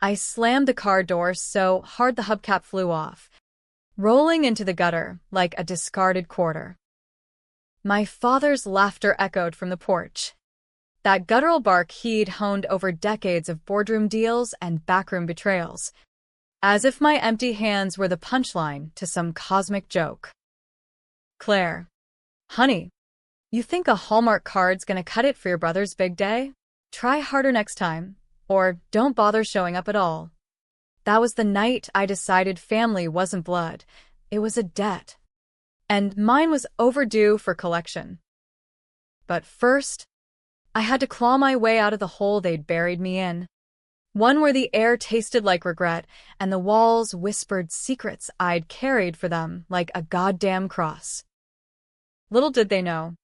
I slammed the car door so hard the hubcap flew off, rolling into the gutter like a discarded quarter. My father's laughter echoed from the porch. That guttural bark he'd honed over decades of boardroom deals and backroom betrayals, as if my empty hands were the punchline to some cosmic joke. Claire. Honey, you think a Hallmark card's gonna cut it for your brother's big day? Try harder next time, or don't bother showing up at all. That was the night I decided family wasn't blood, it was a debt. And mine was overdue for collection. But first, I had to claw my way out of the hole they'd buried me in. One where the air tasted like regret and the walls whispered secrets I'd carried for them like a goddamn cross. Little did they know,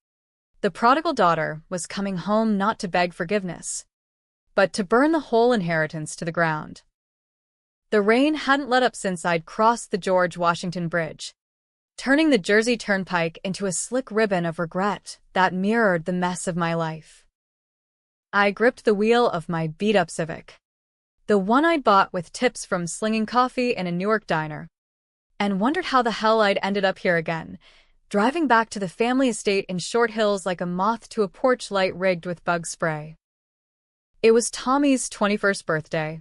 the prodigal daughter was coming home not to beg forgiveness, but to burn the whole inheritance to the ground. The rain hadn't let up since I'd crossed the George Washington Bridge, turning the Jersey Turnpike into a slick ribbon of regret that mirrored the mess of my life. I gripped the wheel of my beat-up Civic, the one I'd bought with tips from slinging coffee in a Newark diner, and wondered how the hell I'd ended up here again, driving back to the family estate in Short Hills like a moth to a porch light rigged with bug spray. It was Tommy's 21st birthday.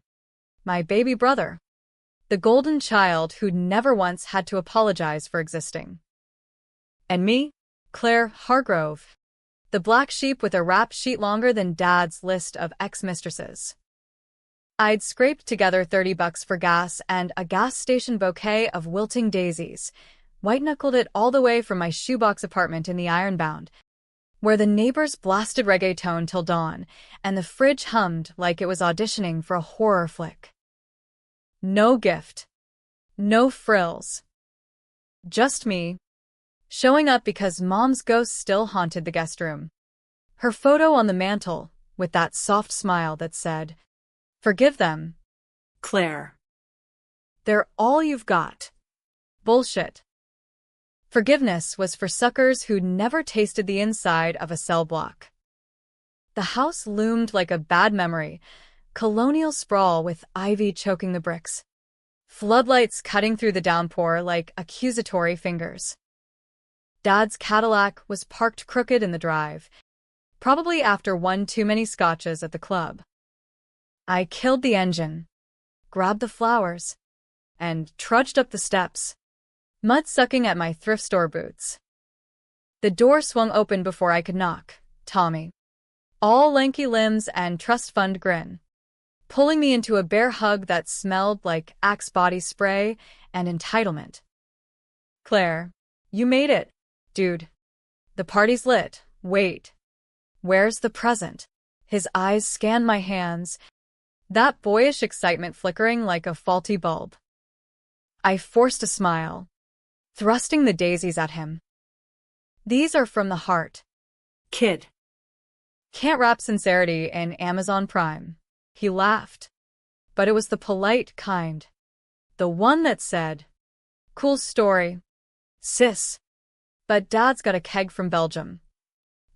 My baby brother. The golden child who'd never once had to apologize for existing. And me, Claire Hargrove, the black sheep with a rap sheet longer than Dad's list of ex-mistresses. I'd scraped together $30 for gas and a gas station bouquet of wilting daisies, white-knuckled it all the way from my shoebox apartment in the Ironbound, where the neighbors blasted reggaeton till dawn and the fridge hummed like it was auditioning for a horror flick. No gift. No frills. Just me, showing up because Mom's ghost still haunted the guest room. Her photo on the mantel, with that soft smile that said, "Forgive them, Claire. They're all you've got." Bullshit. Forgiveness was for suckers who'd never tasted the inside of a cell block. The house loomed like a bad memory, colonial sprawl with ivy choking the bricks, floodlights cutting through the downpour like accusatory fingers. Dad's Cadillac was parked crooked in the drive, probably after one too many scotches at the club. I killed the engine, grabbed the flowers, and trudged up the steps, mud sucking at my thrift store boots. The door swung open before I could knock. Tommy, all lanky limbs and trust fund grin, pulling me into a bear hug that smelled like Axe body spray and entitlement. Claire, you made it, dude. The party's lit. Wait. Where's the present? His eyes scanned my hands, that boyish excitement flickering like a faulty bulb. I forced a smile, thrusting the daisies at him. These are from the heart, kid. Can't wrap sincerity in Amazon Prime. He laughed. But it was the polite kind. The one that said, "Cool story, sis. But Dad's got a keg from Belgium."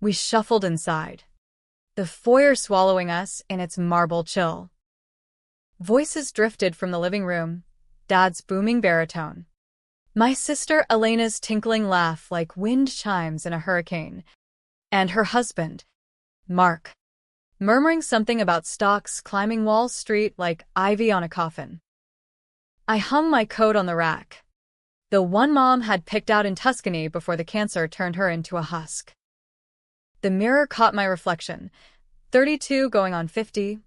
We shuffled inside, the foyer swallowing us in its marble chill. Voices drifted from the living room, Dad's booming baritone, my sister Elena's tinkling laugh like wind chimes in a hurricane, and her husband, Mark, murmuring something about stocks climbing Wall Street like ivy on a coffin. I hung my coat on the rack, the one Mom had picked out in Tuscany before the cancer turned her into a husk. The mirror caught my reflection, 32 going on 50,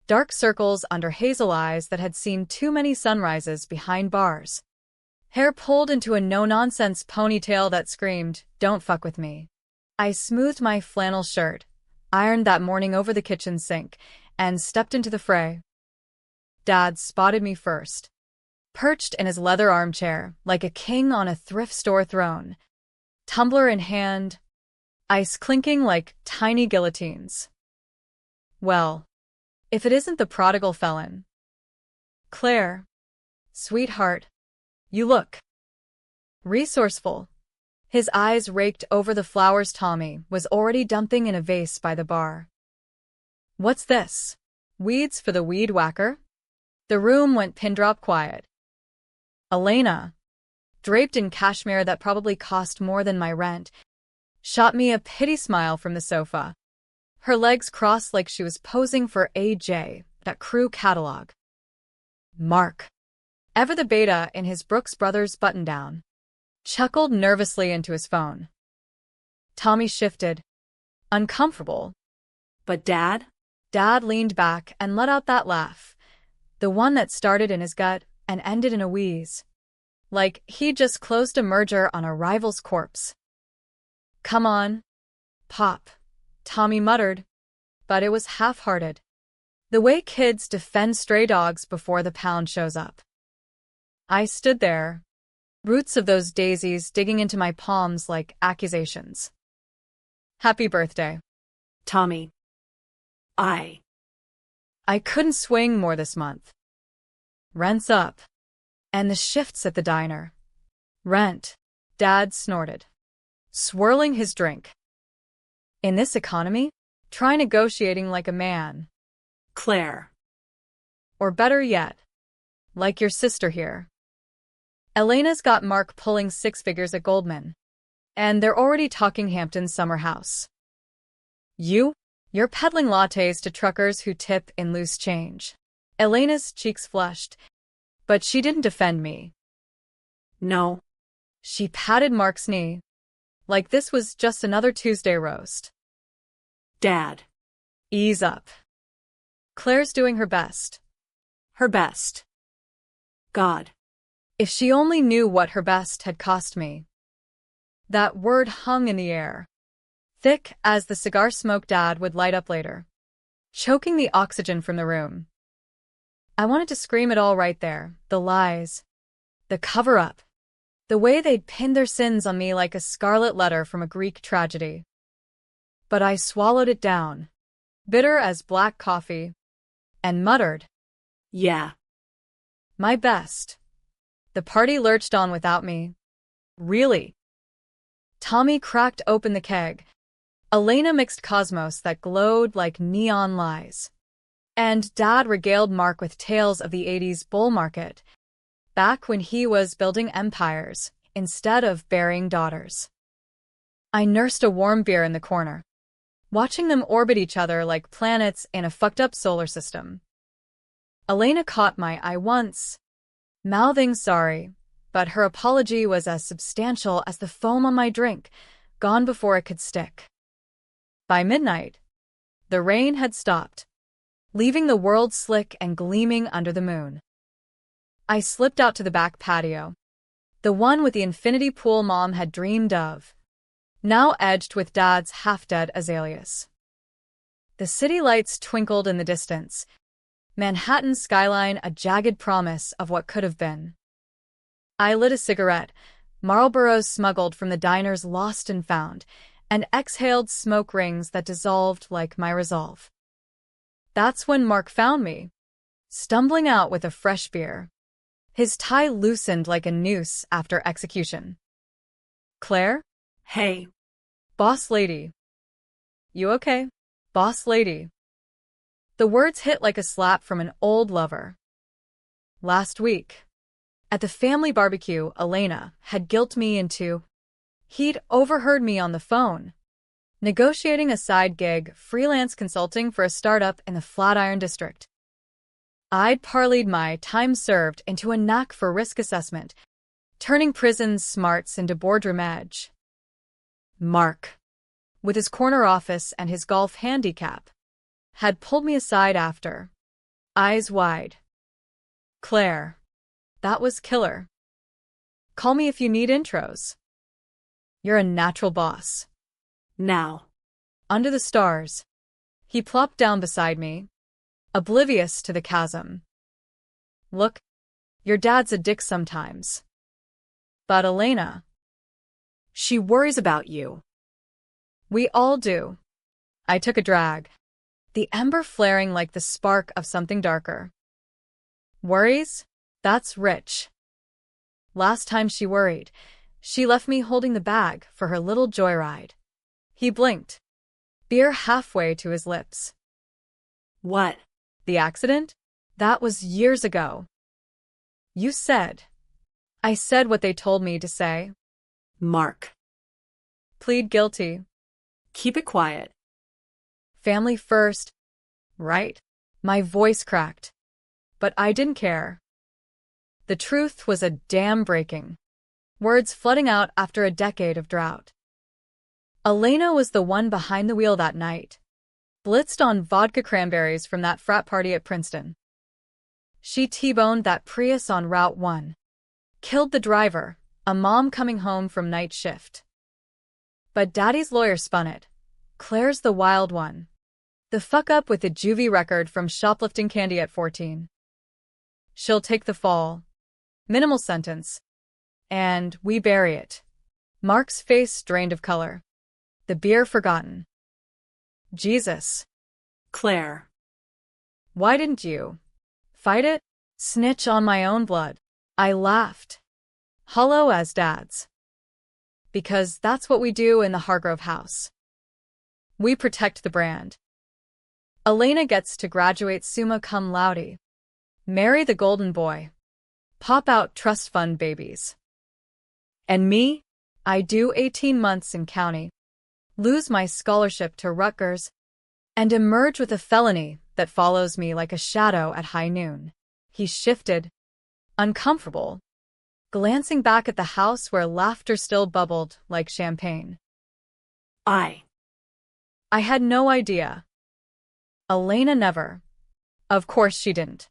dark circles under hazel eyes that had seen too many sunrises behind bars, hair pulled into a no-nonsense ponytail that screamed, "Don't fuck with me." I smoothed my flannel shirt, ironed that morning over the kitchen sink, and stepped into the fray. Dad spotted me first, perched in his leather armchair like a king on a thrift store throne, tumbler in hand, ice clinking like tiny guillotines. "Well, if it isn't the prodigal felon. Claire, sweetheart, you look resourceful." His eyes raked over the flowers Tommy was already dumping in a vase by the bar. "What's this? Weeds for the weed whacker?" The room went pin-drop quiet. Elena, draped in cashmere that probably cost more than my rent, shot me a pity smile from the sofa. Her legs crossed like she was posing for AJ, that crew catalog. Mark, ever the beta in his Brooks Brothers button-down, chuckled nervously into his phone. Tommy shifted, uncomfortable. But Dad? Dad leaned back and let out that laugh, the one that started in his gut and ended in a wheeze, like he'd just closed a merger on a rival's corpse. Come on, Pop, Tommy muttered, but it was half-hearted. The way kids defend stray dogs before the pound shows up. I stood there, roots of those daisies digging into my palms like accusations. Happy birthday, Tommy. I couldn't swing more this month. Rent's up. And the shifts at the diner. Rent, Dad snorted, swirling his drink. In this economy, try negotiating like a man. Claire. Or better yet, like your sister here. Elena's got Mark pulling 6 figures at Goldman. And they're already talking Hampton's summer house. You're peddling lattes to truckers who tip in loose change. Elena's cheeks flushed, but she didn't defend me. No. She patted Mark's knee, like this was just another Tuesday roast. Dad. Ease up. Claire's doing her best. Her best. God. If she only knew what her best had cost me. That word hung in the air, thick as the cigar smoke Dad would light up later, choking the oxygen from the room. I wanted to scream it all right there, the lies, the cover-up, the way they'd pinned their sins on me like a scarlet letter from a Greek tragedy. But I swallowed it down, bitter as black coffee, and muttered, Yeah. My best. The party lurched on without me. Really? Tommy cracked open the keg. Elena mixed cosmos that glowed like neon lies. And Dad regaled Mark with tales of the 80s bull market, back when he was building empires instead of burying daughters. I nursed a warm beer in the corner, watching them orbit each other like planets in a fucked-up solar system. Elena caught my eye once, mouthing sorry, but her apology was as substantial as the foam on my drink, gone before it could stick. By midnight, the rain had stopped, leaving the world slick and gleaming under the moon. I slipped out to the back patio, the one with the infinity pool Mom had dreamed of, now edged with Dad's half-dead azaleas. The city lights twinkled in the distance, Manhattan's skyline a jagged promise of what could have been. I lit a cigarette, Marlboros smuggled from the diner's lost and found, and exhaled smoke rings that dissolved like my resolve. That's when Mark found me, stumbling out with a fresh beer. His tie loosened like a noose after execution. Claire? Hey. Boss lady. You okay? Boss lady. The words hit like a slap from an old lover. Last week, at the family barbecue, Elena had guilted me into. He'd overheard me on the phone, negotiating a side gig, freelance consulting for a startup in the Flatiron District. I'd parlayed my time served into a knack for risk assessment, turning prison smarts into boardroom edge. Mark, with his corner office and his golf handicap, had pulled me aside after, eyes wide. Claire, that was killer. Call me if you need intros. You're a natural boss. Now. Under the stars, he plopped down beside me, oblivious to the chasm. Look, your dad's a dick sometimes. But Elena, she worries about you. We all do. I took a drag, the ember flaring like the spark of something darker. Worries? That's rich. Last time she worried, she left me holding the bag for her little joyride. He blinked, beer halfway to his lips. What? The accident? That was years ago. You said. I said what they told me to say. Mark. Plead guilty. Keep it quiet. Family first, right? My voice cracked. But I didn't care. The truth was a dam breaking. Words flooding out after a decade of drought. Elena was the one behind the wheel that night, blitzed on vodka cranberries from that frat party at Princeton. She T-boned that Prius on Route 1. Killed the driver, a mom coming home from night shift. But Daddy's lawyer spun it. Claire's the wild one. The fuck-up with the juvie record from shoplifting candy at 14. She'll take the fall. Minimal sentence. And we bury it. Mark's face drained of color. The beer forgotten. Jesus. Claire. Why didn't you fight it? Snitch on my own blood. I laughed. Hollow as Dad's. Because that's what we do in the Hargrove house. We protect the brand. Elena gets to graduate summa cum laude. Marry the golden boy. Pop out trust fund babies. And me? I do 18 months in county. Lose my scholarship to Rutgers. And emerge with a felony that follows me like a shadow at high noon. He shifted. Uncomfortable. Glancing back at the house where laughter still bubbled like champagne. I had no idea. Elena never. Of course she didn't.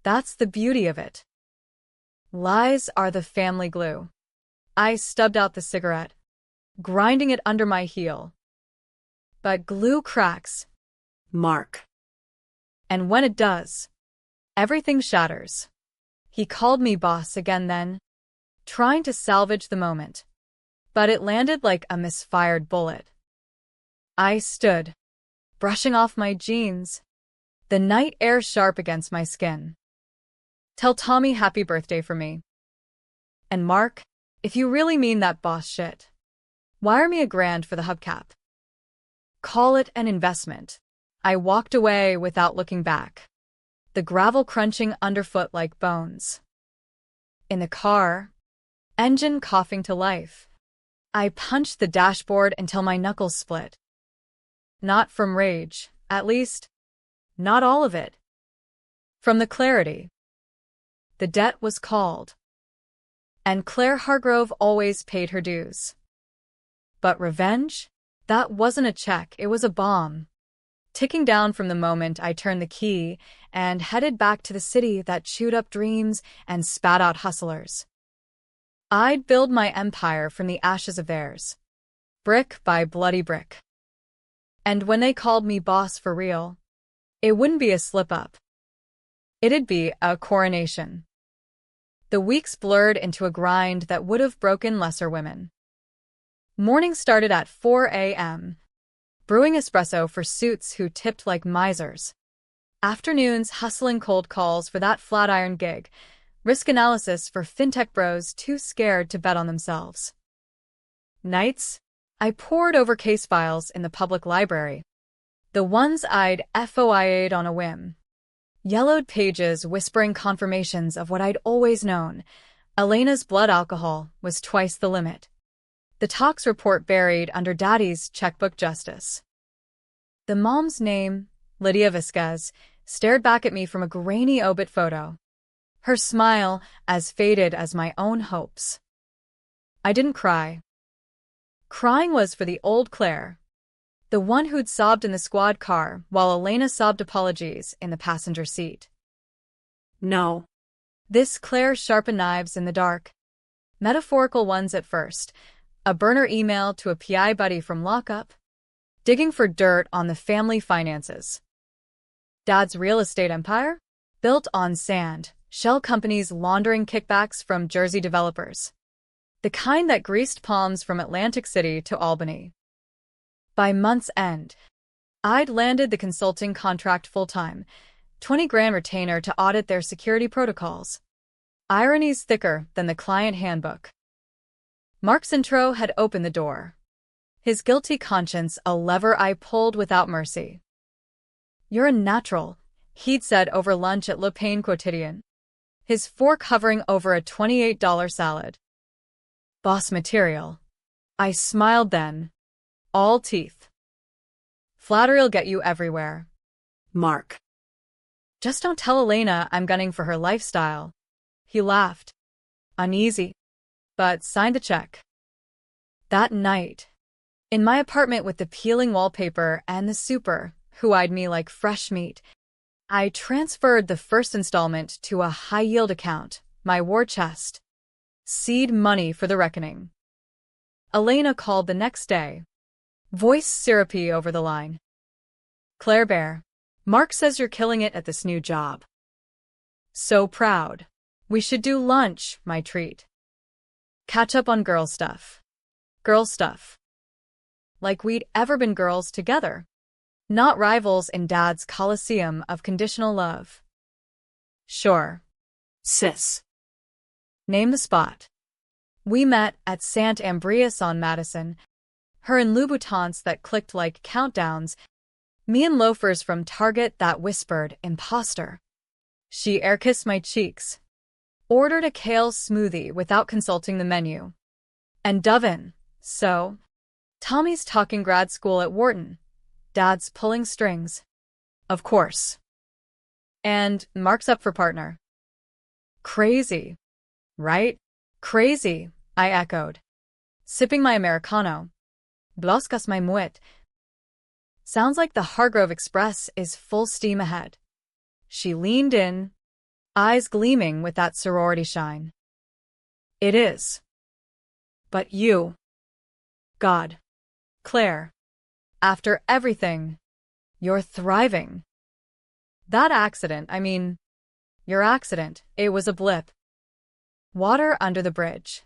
That's the beauty of it. Lies are the family glue. I stubbed out the cigarette, grinding it under my heel. But glue cracks. Mark. And when it does, everything shatters. He called me boss again then, trying to salvage the moment. But it landed like a misfired bullet. I stood, brushing off my jeans, the night air sharp against my skin. Tell Tommy happy birthday for me. And Mark, if you really mean that boss shit, wire me $1,000 for the hubcap. Call it an investment. I walked away without looking back, the gravel crunching underfoot like bones. In the car, engine coughing to life, I punched the dashboard until my knuckles split. Not from rage, at least, not all of it. From the clarity. The debt was called. And Claire Hargrove always paid her dues. But revenge? That wasn't a check, it was a bomb. Ticking down from the moment I turned the key and headed back to the city that chewed up dreams and spat out hustlers. I'd build my empire from the ashes of theirs. Brick by bloody brick. And when they called me boss for real, it wouldn't be a slip-up. It'd be a coronation. The weeks blurred into a grind that would have broken lesser women. Morning started at 4 a.m., brewing espresso for suits who tipped like misers. Afternoons hustling cold calls for that Flatiron gig, risk analysis for fintech bros too scared to bet on themselves. Nights, I pored over case files in the public library, the ones I'd FOIA'd on a whim. Yellowed pages whispering confirmations of what I'd always known. Elena's blood alcohol was twice the limit. The tox report buried under Daddy's checkbook justice. The mom's name, Lydia Vasquez, stared back at me from a grainy obit photo. Her smile as faded as my own hopes. I didn't cry. Crying was for the old Claire, the one who'd sobbed in the squad car while Elena sobbed apologies in the passenger seat. No. This Claire sharpened knives in the dark. Metaphorical ones at first. A burner email to a PI buddy from lockup. Digging for dirt on the family finances. Dad's real estate empire? Built on sand. Shell companies laundering kickbacks from Jersey developers. The kind that greased palms from Atlantic City to Albany. By month's end, I'd landed the consulting contract full-time, $20,000 retainer to audit their security protocols. Ironies thicker than the client handbook. Mark's intro had opened the door. His guilty conscience a lever I pulled without mercy. You're a natural, he'd said over lunch at Le Pain Quotidien, his fork hovering over a $28 salad. Boss material. I smiled then. All teeth. Flattery'll get you everywhere. Mark. Just don't tell Elena I'm gunning for her lifestyle. He laughed. Uneasy. But signed the check. That night, in my apartment with the peeling wallpaper and the super, who eyed me like fresh meat, I transferred the first installment to a high-yield account, my war chest. Seed money for the reckoning. Elena called the next day. Voice syrupy over the line. Claire Bear, Mark says you're killing it at this new job. So proud. We should do lunch, my treat. Catch up on girl stuff. Girl stuff. Like we'd ever been girls together. Not rivals in Dad's coliseum of conditional love. Sure. Sis. Name the spot. We met at Sant Ambrius on Madison, her in Louboutins that clicked like countdowns, me in loafers from Target that whispered, imposter. She air-kissed my cheeks. Ordered a kale smoothie without consulting the menu. And dove in. So, Tommy's talking grad school at Wharton. Dad's pulling strings. Of course. And Mark's up for partner. Crazy. Right? Crazy, I echoed. Sipping my Americano. Bloskas my muet. Sounds like the Hargrove Express is full steam ahead. She leaned in, eyes gleaming with that sorority shine. It is. But you. God. Claire. After everything, you're thriving. That accident, your accident, it was a blip. Water under the bridge.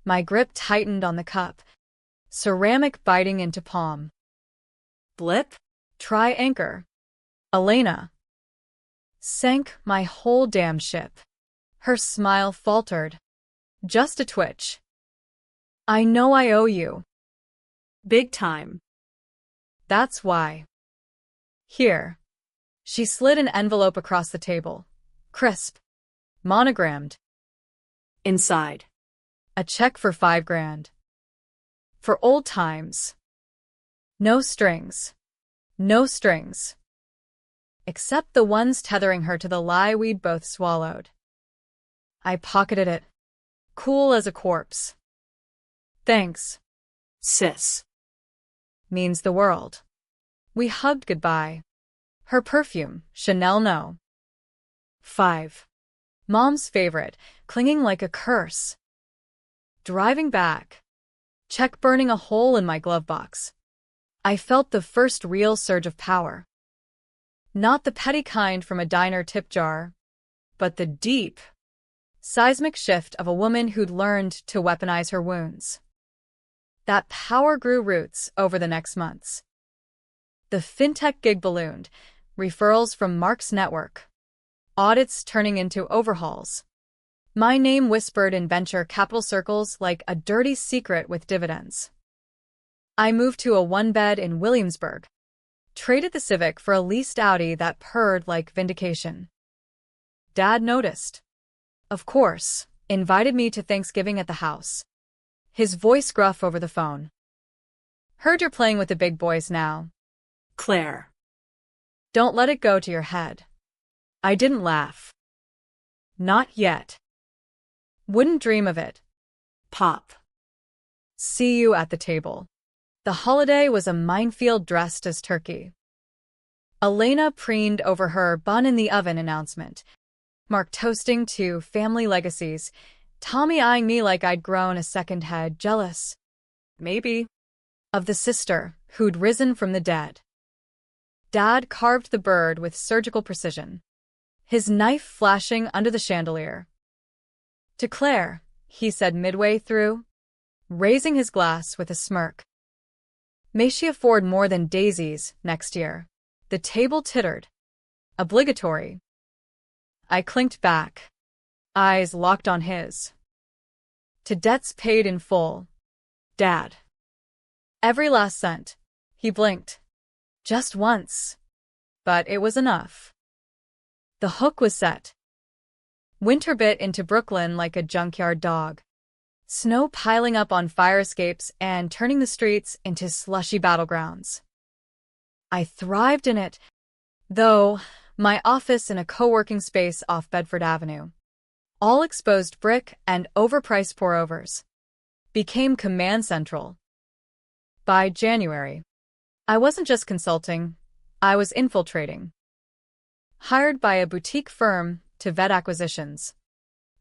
My grip tightened on the cup. Ceramic biting into palm. Blip? Try anchor. Elena. Sank my whole damn ship. Her smile faltered. Just a twitch. I know I owe you. Big time. That's why. Here. She slid an envelope across the table. Crisp. Monogrammed. Inside. A check for $5,000. For old times. No strings. No strings. Except the ones tethering her to the lie we'd both swallowed. I pocketed it. Cool as a corpse. Thanks. Sis. Means the world. We hugged goodbye. Her perfume, Chanel No. 5. Mom's favorite, clinging like a curse. Driving back. Check burning a hole in my glove box. I felt the first real surge of power. Not the petty kind from a diner tip jar, but the deep, seismic shift of a woman who'd learned to weaponize her wounds. That power grew roots over the next months. The fintech gig ballooned, referrals from Mark's network. Audits turning into overhauls. My name whispered in venture capital circles like a dirty secret with dividends. I moved to a one-bed in Williamsburg. Traded the Civic for a leased Audi that purred like vindication. Dad noticed. Of course, invited me to Thanksgiving at the house. His voice gruff over the phone. Heard you're playing with the big boys now. Claire. Don't let it go to your head. I didn't laugh. Not yet. Wouldn't dream of it. Pop. See you at the table. The holiday was a minefield dressed as turkey. Elena preened over her bun in the oven announcement. Mark toasting to family legacies. Tommy eyeing me like I'd grown a second head, jealous. Maybe. Of the sister who'd risen from the dead. Dad carved the bird with surgical precision. His knife flashing under the chandelier. To Claire, he said midway through, raising his glass with a smirk. May she afford more than daisies next year. The table tittered. Obligatory. I clinked back. Eyes locked on his. To debts paid in full. Dad. Every last cent. He blinked. Just once. But it was enough. The hook was set. Winter bit into Brooklyn like a junkyard dog. Snow piling up on fire escapes and turning the streets into slushy battlegrounds. I thrived in it, though my office in a co-working space off Bedford Avenue, all exposed brick and overpriced pour-overs, became command central. By January, I wasn't just consulting, I was infiltrating. Hired by a boutique firm to vet acquisitions,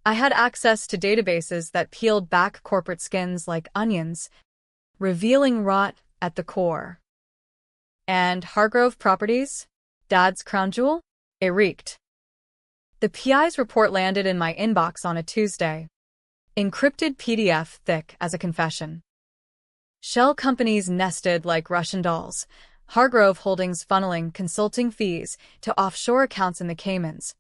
I had access to databases that peeled back corporate skins like onions, revealing rot at the core. And Hargrove Properties, Dad's crown jewel? It reeked. The PI's report landed in my inbox on a Tuesday. Encrypted PDF thick as a confession. Shell companies nested like Russian dolls, Hargrove Holdings funneling consulting fees to offshore accounts in the Caymans,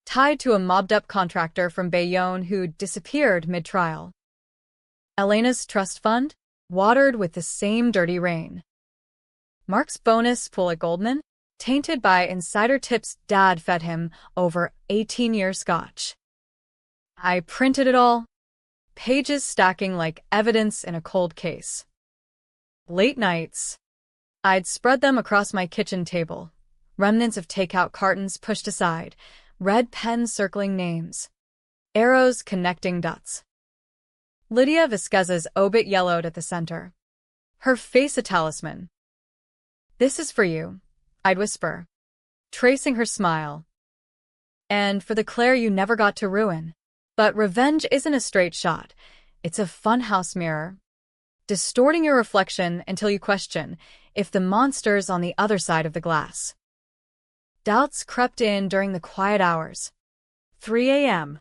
tied to a mobbed-up contractor from Bayonne who disappeared mid-trial. Elena's trust fund, watered with the same dirty rain. Mark's bonus pool at Goldman, tainted by insider tips Dad fed him over 18-year scotch. I printed it all, pages stacking like evidence in a cold case. Late nights, I'd spread them across my kitchen table, remnants of takeout cartons pushed aside, red pens circling names, arrows connecting dots. Lydia Vasquez's obit yellowed at the center, her face a talisman. "This is for you," I'd whisper, tracing her smile. "And for the Claire you never got to ruin." But revenge isn't a straight shot. It's a funhouse mirror, distorting your reflection until you question if the monster's on the other side of the glass. Doubts crept in during the quiet hours. 3 a.m.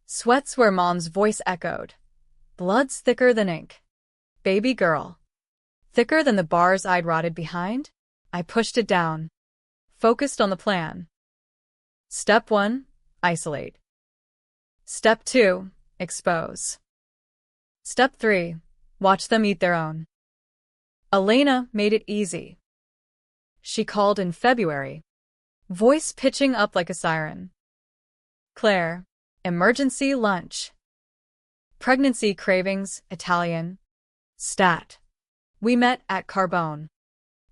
Sweats where Mom's voice echoed. Blood's thicker than ink. Baby girl. Thicker than the bars I'd rotted behind? I pushed it down, focused on the plan. Step 1, isolate. Step 2, expose. Step 3, watch them eat their own. Elena made it easy. She called in February, voice pitching up like a siren. "Claire, emergency lunch. Pregnancy cravings, Italian. Stat. We met at Carbone."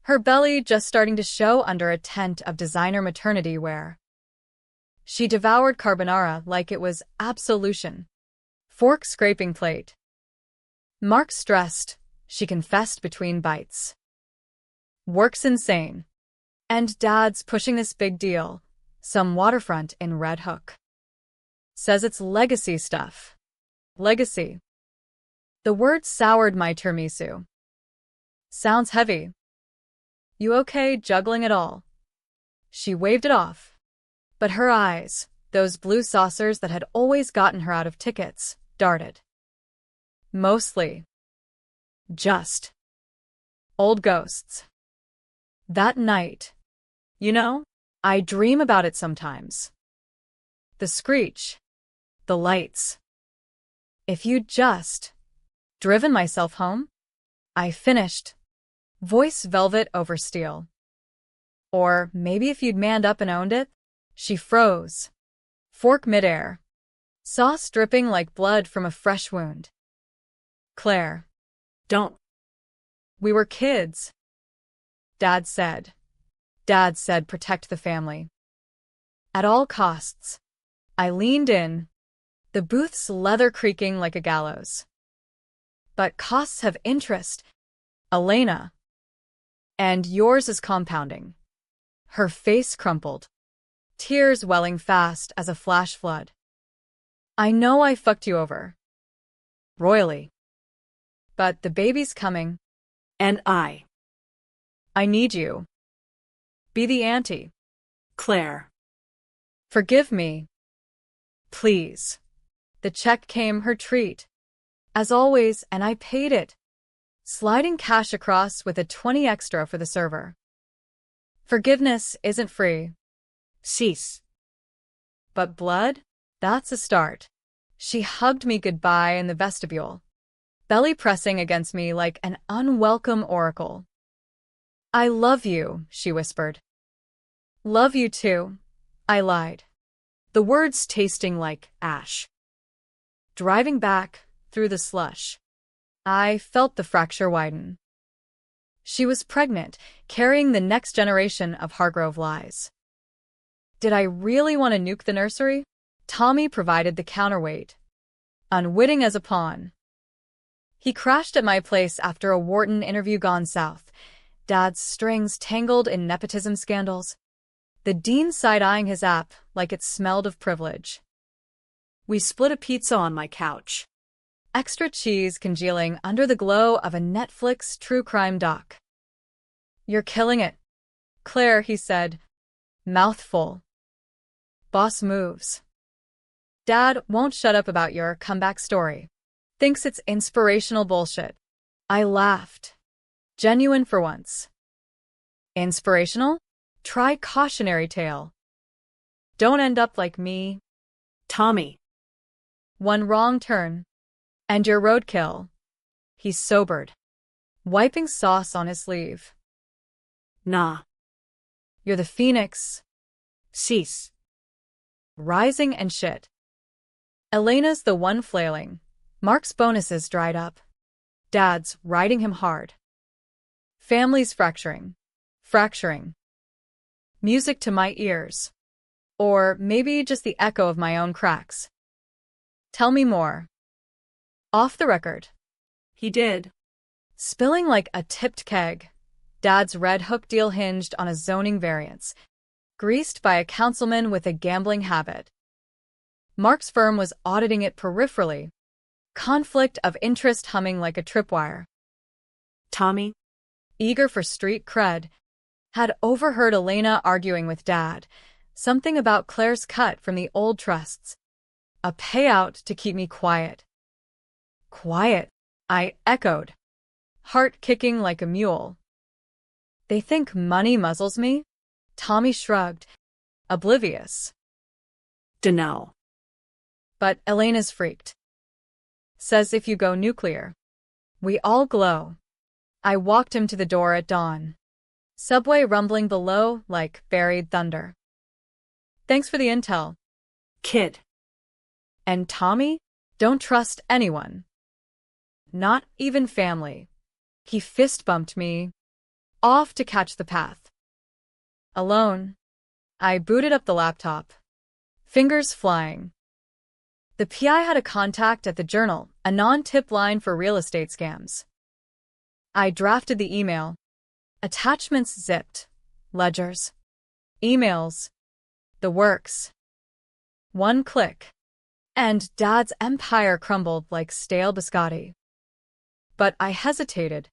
Her belly just starting to show under a tent of designer maternity wear. She devoured carbonara like it was absolution. Fork scraping plate. Mark stressed, she confessed between bites. Work's insane. And Dad's pushing this big deal, some waterfront in Red Hook. Says it's legacy stuff. Legacy. The word soured my tiramisu. Sounds heavy. You okay juggling it all? She waved it off. But her eyes, those blue saucers that had always gotten her out of tickets, darted. Mostly. Just. Old ghosts. That night. You know, I dream about it sometimes. The screech. The lights. If you'd just driven myself home, I finished. Voice velvet over steel. Or maybe if you'd manned up and owned it. She froze. Fork midair. Sauce dripping like blood from a fresh wound. Claire. Don't. We were kids. Dad said. Dad said protect the family. At all costs. I leaned in, the booth's leather creaking like a gallows. But costs have interest, Elena. And yours is compounding. Her face crumpled. Tears welling fast as a flash flood. I know I fucked you over. Royally. But the baby's coming. And I need you. Be the auntie. Claire. Forgive me. Please. The check came her treat. As always, and I paid it. Sliding cash across with a 20 extra for the server. Forgiveness isn't free. Cease. But blood? That's a start. She hugged me goodbye in the vestibule, belly pressing against me like an unwelcome oracle. I love you, she whispered. Love you too, I lied, the words tasting like ash. Driving back through the slush, I felt the fracture widen. She was pregnant, carrying the next generation of Hargrove lies. Did I really want to nuke the nursery? Tommy provided the counterweight, unwitting as a pawn. He crashed at my place after a Wharton interview gone south, Dad's strings tangled in nepotism scandals, the dean side-eyeing his app like it smelled of privilege. We split a pizza on my couch. Extra cheese congealing under the glow of a Netflix true crime doc. You're killing it, Claire, he said, mouth full. Boss moves. Dad won't shut up about your comeback story. Thinks it's inspirational bullshit. I laughed. Genuine for once. Inspirational? Try cautionary tale. Don't end up like me. Tommy. One wrong turn. And you're roadkill. He sobered, wiping sauce on his sleeve. Nah. You're the phoenix. Cease. Rising and shit. Elena's the one flailing. Mark's bonuses dried up. Dad's riding him hard. Family's fracturing. Fracturing. Music to my ears. Or maybe just the echo of my own cracks. Tell me more. Off the record. He did. Spilling like a tipped keg. Dad's red hook deal hinged on a zoning variance, greased by a councilman with a gambling habit. Mark's firm was auditing it peripherally, conflict of interest humming like a tripwire. Tommy, eager for street cred, had overheard Elena arguing with Dad, something about Claire's cut from the old trusts. A payout to keep me quiet. Quiet, I echoed, heart kicking like a mule. They think money muzzles me? Tommy shrugged, oblivious. Dunno. But Elena's freaked. Says if you go nuclear. We all glow. I walked him to the door at dawn. Subway rumbling below like buried thunder. Thanks for the intel. Kid. And Tommy? Don't trust anyone. Not even family. He fist-bumped me, off to catch the path. Alone. I booted up the laptop. Fingers flying. The PI had a contact at the Journal, a non-tip line for real estate scams. I drafted the email. Attachments zipped. Ledgers. Emails. The works. One click. And Dad's empire crumbled like stale biscotti. But I hesitated,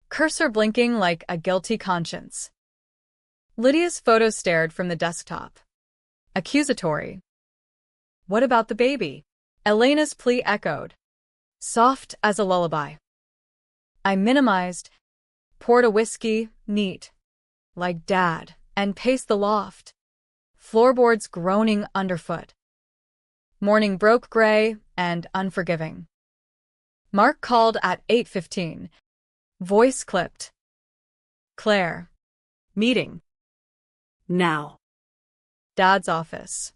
cursor blinking like a guilty conscience. Lydia's photo stared from the desktop. Accusatory. What about the baby? Elena's plea echoed, soft as a lullaby. I minimized, poured a whiskey, neat, like Dad, and paced the loft. Floorboards groaning underfoot. Morning broke gray and unforgiving. Mark called at 8:15. Voice clipped. Claire. Meeting. Now. Dad's office.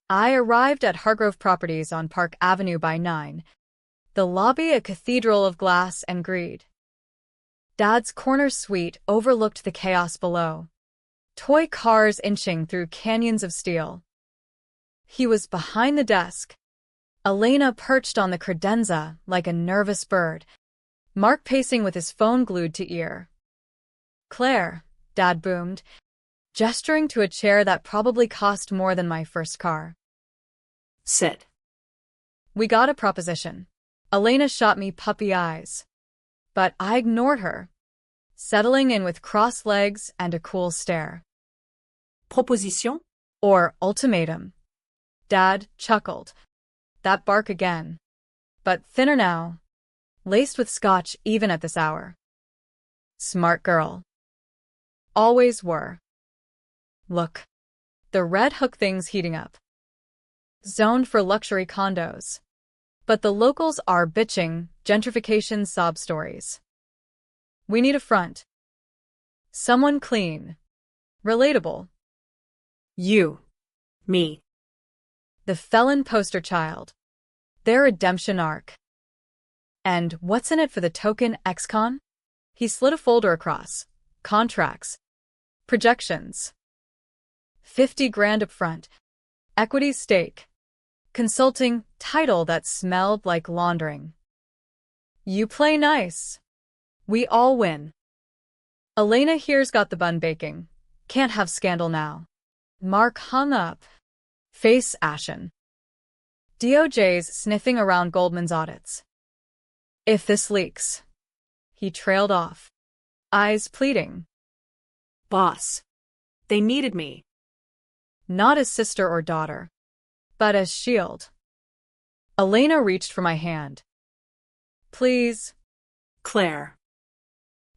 I arrived at Hargrove Properties on Park Avenue by 9. The lobby a cathedral of glass and greed. Dad's corner suite overlooked the chaos below. Toy cars inching through canyons of steel. He was behind the desk. Elena perched on the credenza like a nervous bird. Mark pacing with his phone glued to ear. Claire, Dad boomed, gesturing to a chair that probably cost more than my first car. Sit. We got a proposition. Elena shot me puppy eyes. But I ignored her, settling in with crossed legs and a cool stare. Proposition? Or ultimatum. Dad chuckled. That bark again. But thinner now. Laced with scotch even at this hour. Smart girl. Always were. Look. The red hook thing's heating up. Zoned for luxury condos. But the locals are bitching, gentrification sob stories. We need a front. Someone clean. Relatable. You. Me. The felon poster child. Their redemption arc. And what's in it for the token ex-con? He slid a folder across. Contracts. Projections. 50 grand up front. Equity stake. Consulting title that smelled like laundering. You play nice. We all win. Elena here's got the bun baking. Can't have scandal now. Mark hung up. Face ashen. DOJ's sniffing around Goldman's audits. If this leaks. He trailed off. Eyes pleading. Boss. They needed me. Not as sister or daughter, but as shield. Elena reached for my hand. Please. Claire.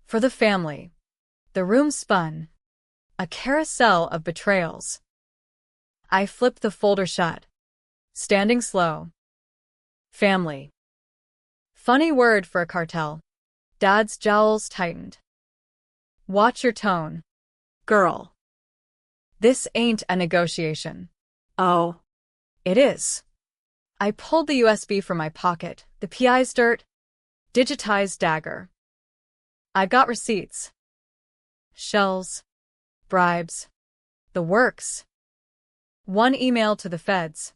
For the family. The room spun. A carousel of betrayals. I flipped the folder shut. Standing slow. Family. Funny word for a cartel. Dad's jowls tightened. Watch your tone. Girl. This ain't a negotiation. Oh. It is. I pulled the USB from my pocket, the PI's dirt, digitized dagger. I got receipts. Shells. Bribes. The works. One email to the feds.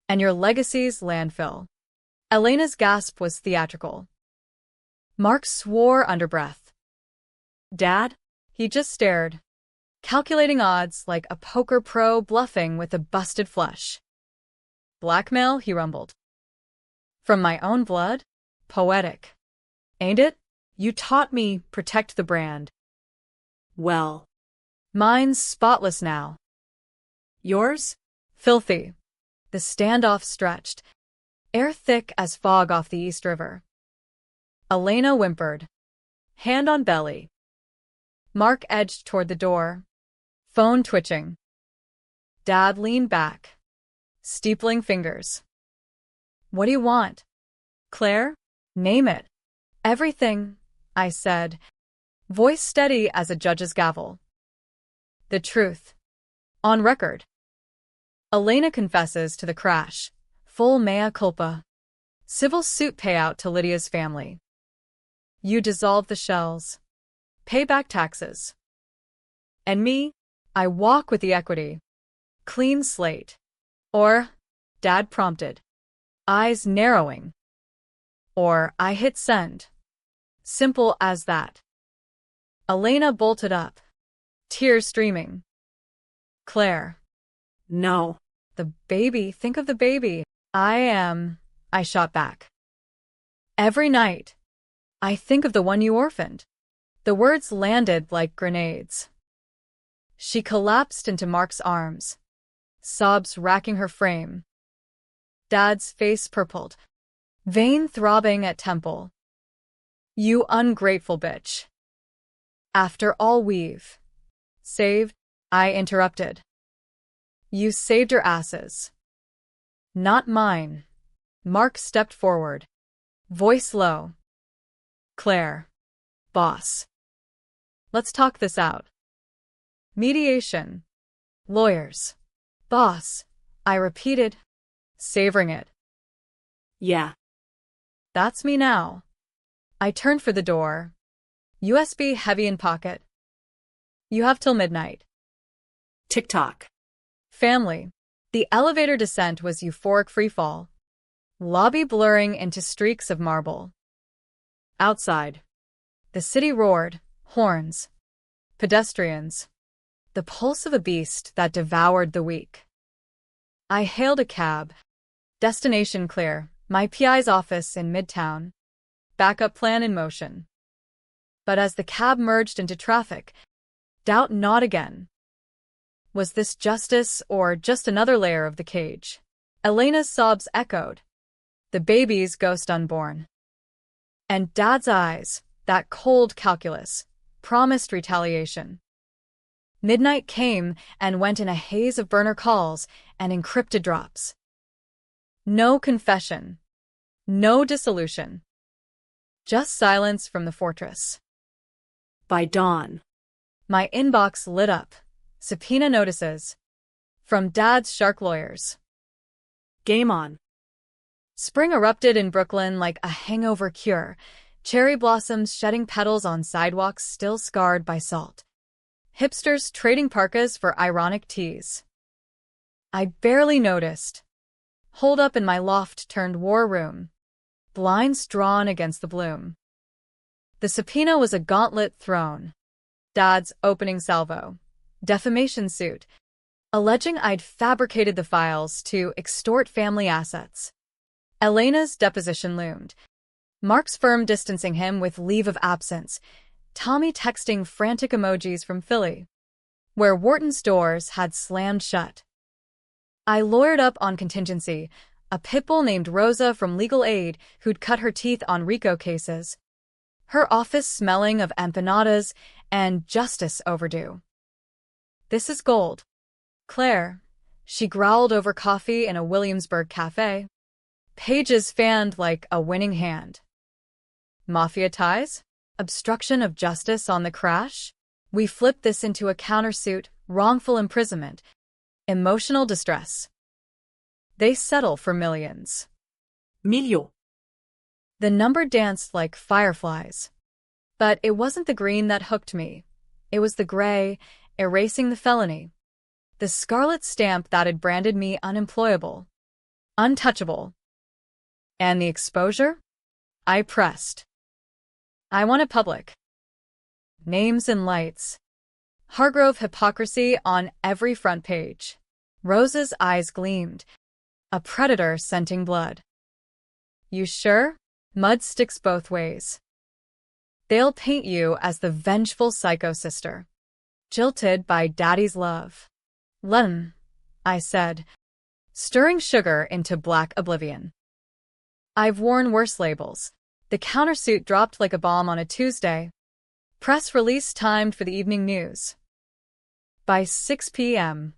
And your legacy's landfill. Elena's gasp was theatrical. Mark swore under breath. Dad? He just stared, calculating odds like a poker pro bluffing with a busted flush. Blackmail, he rumbled. From my own blood? Poetic. Ain't it? You taught me protect the brand. Well. Mine's spotless now. Yours? Filthy. The standoff stretched, air thick as fog off the East River. Elena whimpered. Hand on belly. Mark edged toward the door. Phone twitching. Dad leaned back. Steepling fingers. What do you want? Claire? Name it. Everything, I said, voice steady as a judge's gavel. The truth. On record. Elena confesses to the crash. Full mea culpa. Civil suit payout to Lydia's family. You dissolve the shells. Pay back taxes. And me, I walk with the equity. Clean slate. Or, Dad prompted. Eyes narrowing. Or I hit send. Simple as that. Elena bolted up. Tears streaming. Claire. No. The baby, think of the baby. I shot back. Every night. I think of the one you orphaned. The words landed like grenades. She collapsed into Mark's arms, sobs racking her frame. Dad's face purpled, vein throbbing at temple. You ungrateful bitch. After all we've saved, I interrupted. You saved your asses. Not mine. Mark stepped forward, voice low. Claire. Boss. Let's talk this out. Mediation. Lawyers. Boss. I repeated, savoring it. Yeah. That's me now. I turned for the door. USB heavy in pocket. You have till midnight. TikTok. Family. The elevator descent was euphoric freefall. Lobby blurring into streaks of marble. Outside. The city roared, horns. Pedestrians. The pulse of a beast that devoured the weak. I hailed a cab. Destination clear, my PI's office in Midtown. Backup plan in motion. But as the cab merged into traffic, doubt not again. Was this justice or just another layer of the cage? Elena's sobs echoed. The baby's ghost unborn. And Dad's eyes, that cold calculus, promised retaliation. Midnight came and went in a haze of burner calls and encrypted drops. No confession. No dissolution. Just silence from the fortress. By dawn. My inbox lit up. Subpoena notices. From Dad's shark lawyers. Game on. Spring erupted in Brooklyn like a hangover cure, cherry blossoms shedding petals on sidewalks still scarred by salt. Hipsters trading parkas for ironic teas. I barely noticed. Holed up in my loft turned war room. Blinds drawn against the bloom. The subpoena was a gauntlet thrown. Dad's opening salvo. Defamation suit. Alleging I'd fabricated the files to extort family assets. Elena's deposition loomed. Mark's firm distancing him with leave of absence. Tommy texting frantic emojis from Philly, where Wharton's doors had slammed shut. I lawyered up on contingency, a pitbull named Rosa from legal aid who'd cut her teeth on RICO cases. Her office smelling of empanadas and justice overdue. This is gold. Claire, she growled over coffee in a Williamsburg cafe. Pages fanned like a winning hand. Mafia ties? Obstruction of justice on the crash? We flipped this into a countersuit, wrongful imprisonment, emotional distress. They settle for millions. Milio. The number danced like fireflies. But it wasn't the green that hooked me. It was the gray, erasing the felony. The scarlet stamp that had branded me unemployable. Untouchable. And the exposure? I pressed. I wanted public. Names and lights. Hargrove hypocrisy on every front page. Rose's eyes gleamed. A predator scenting blood. You sure? Mud sticks both ways. They'll paint you as the vengeful psycho sister. Jilted by daddy's love. Lemon, I said, stirring sugar into black oblivion. I've worn worse labels. The countersuit dropped like a bomb on a Tuesday. Press release timed for the evening news. By 6 p.m.,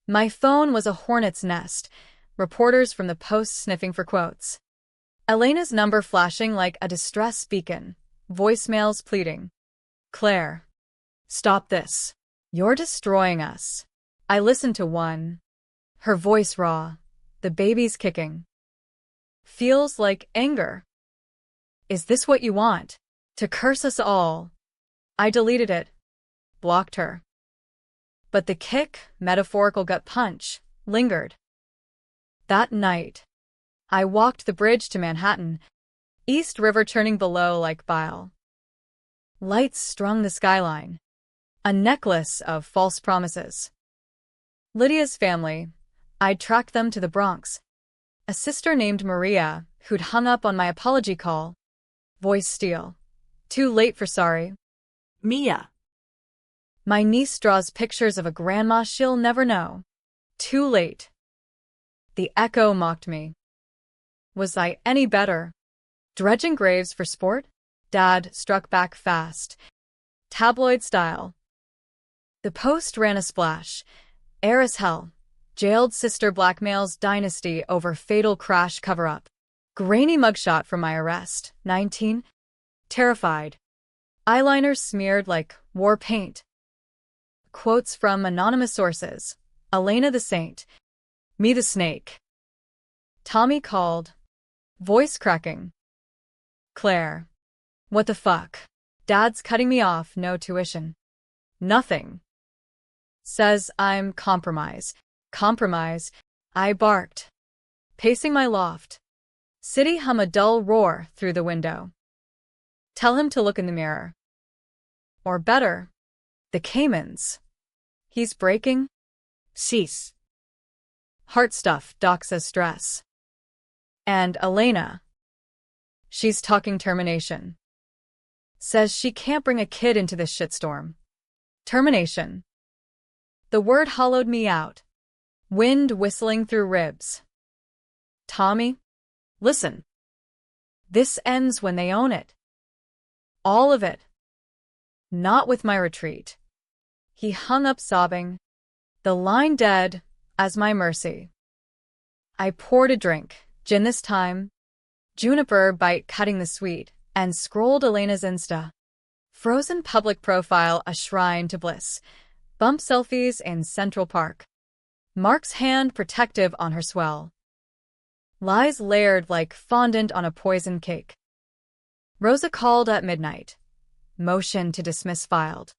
my phone was a hornet's nest, reporters from the Post sniffing for quotes. Elena's number flashing like a distress beacon, voicemails pleading. Claire, stop this. You're destroying us. I listened to one. Her voice raw, the baby's kicking. Feels like anger. Is this what you want? To curse us all? I deleted it. Blocked her. But the kick, metaphorical gut punch, lingered. That night, I walked the bridge to Manhattan, East River turning below like bile. Lights strung the skyline. A necklace of false promises. Lydia's family, I'd tracked them to the Bronx. A sister named Maria, who'd hung up on my apology call. Voice steel. Too late for sorry. Mia. My niece draws pictures of a grandma she'll never know. Too late. The echo mocked me. Was I any better? Dredging graves for sport? Dad struck back fast. Tabloid style. The Post ran a splash. Heiress hell. Jailed sister blackmails dynasty over fatal crash cover-up. Grainy mugshot from my arrest. 19. Terrified. Eyeliner smeared like war paint. Quotes from anonymous sources. Elena the Saint. Me the Snake. Tommy called. Voice cracking. Claire. What the fuck? Dad's cutting me off, no tuition. Nothing. Says I'm compromise. Compromise. I barked. Pacing my loft. City hum a dull roar through the window. Tell him to look in the mirror. Or better, the Caymans. He's breaking. Cease. Heart stuff, Doc says stress. And Elena. She's talking termination. Says she can't bring a kid into this shitstorm. Termination. The word hollowed me out. Wind whistling through ribs. Tommy, listen. This ends when they own it. All of it. Not with my retreat. He hung up sobbing. The line dead as my mercy. I poured a drink, gin this time, juniper bite cutting the sweet, and scrolled Elena's Insta. Frozen public profile, a shrine to bliss. Bump selfies in Central Park. Mark's hand protective on her swell. Lies layered like fondant on a poison cake. Rosa called at midnight. Motion to dismiss filed.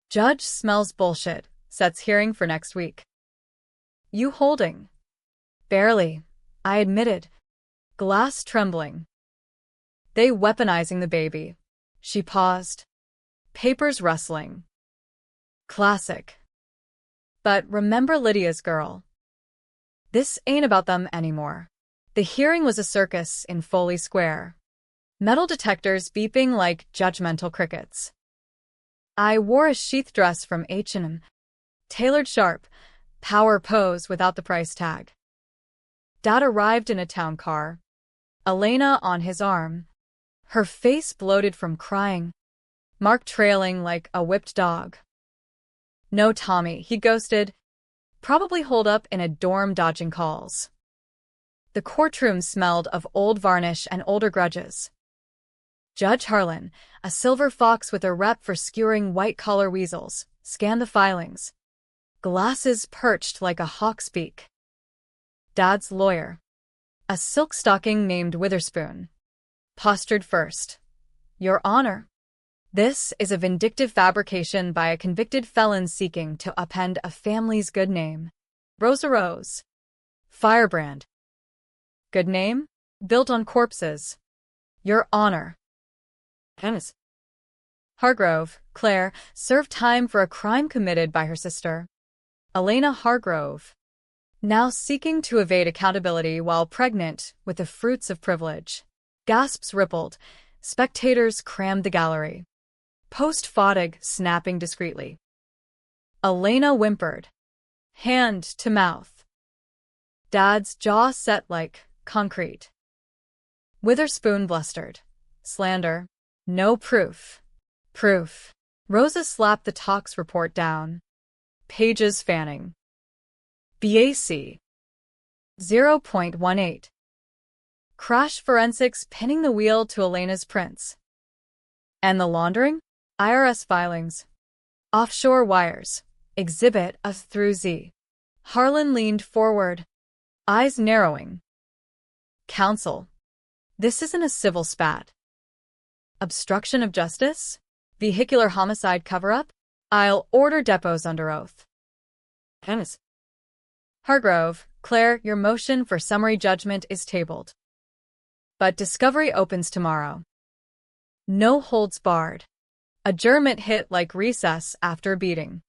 Judge smells bullshit, sets hearing for next week. You holding? Barely, I admitted. Glass trembling. They weaponizing the baby. She paused. Papers rustling. Classic. But remember Lydia's girl. This ain't about them anymore. The hearing was a circus in Foley Square. Metal detectors beeping like judgmental crickets. I wore a sheath dress from H&M. Tailored sharp. Power pose without the price tag. Dad arrived in a town car. Elena on his arm. Her face bloated from crying. Mark trailing like a whipped dog. No Tommy, he ghosted. Probably holed up in a dorm dodging calls. The courtroom smelled of old varnish and older grudges. Judge Harlan, a silver fox with a rep for skewering white-collar weasels, scanned the filings. Glasses perched like a hawk's beak. Dad's lawyer, a silk stocking named Witherspoon, postured first. Your Honor, this is a vindictive fabrication by a convicted felon seeking to upend a family's good name. Rosa Rose. Firebrand. Good name? Built on corpses. Your Honor. Hennis. Hargrove, Claire, served time for a crime committed by her sister. Elena Hargrove. Now seeking to evade accountability while pregnant with the fruits of privilege. Gasps rippled. Spectators crammed the gallery. Post-fatigue snapping discreetly. Elena whimpered. Hand to mouth. Dad's jaw set like concrete. Witherspoon blustered. Slander. No proof. Proof. Rosa slapped the tox report down. Pages fanning. BAC. 0.18. Crash forensics pinning the wheel to Elena's prints. And the laundering? IRS filings. Offshore wires. Exhibit F through Z. Harlan leaned forward. Eyes narrowing. Counsel. This isn't a civil spat. Obstruction of justice? Vehicular homicide cover-up? I'll order depots under oath. Hennis. Hargrove, Claire, your motion for summary judgment is tabled. But discovery opens tomorrow. No holds barred. Adjournment hit like recess after a beating.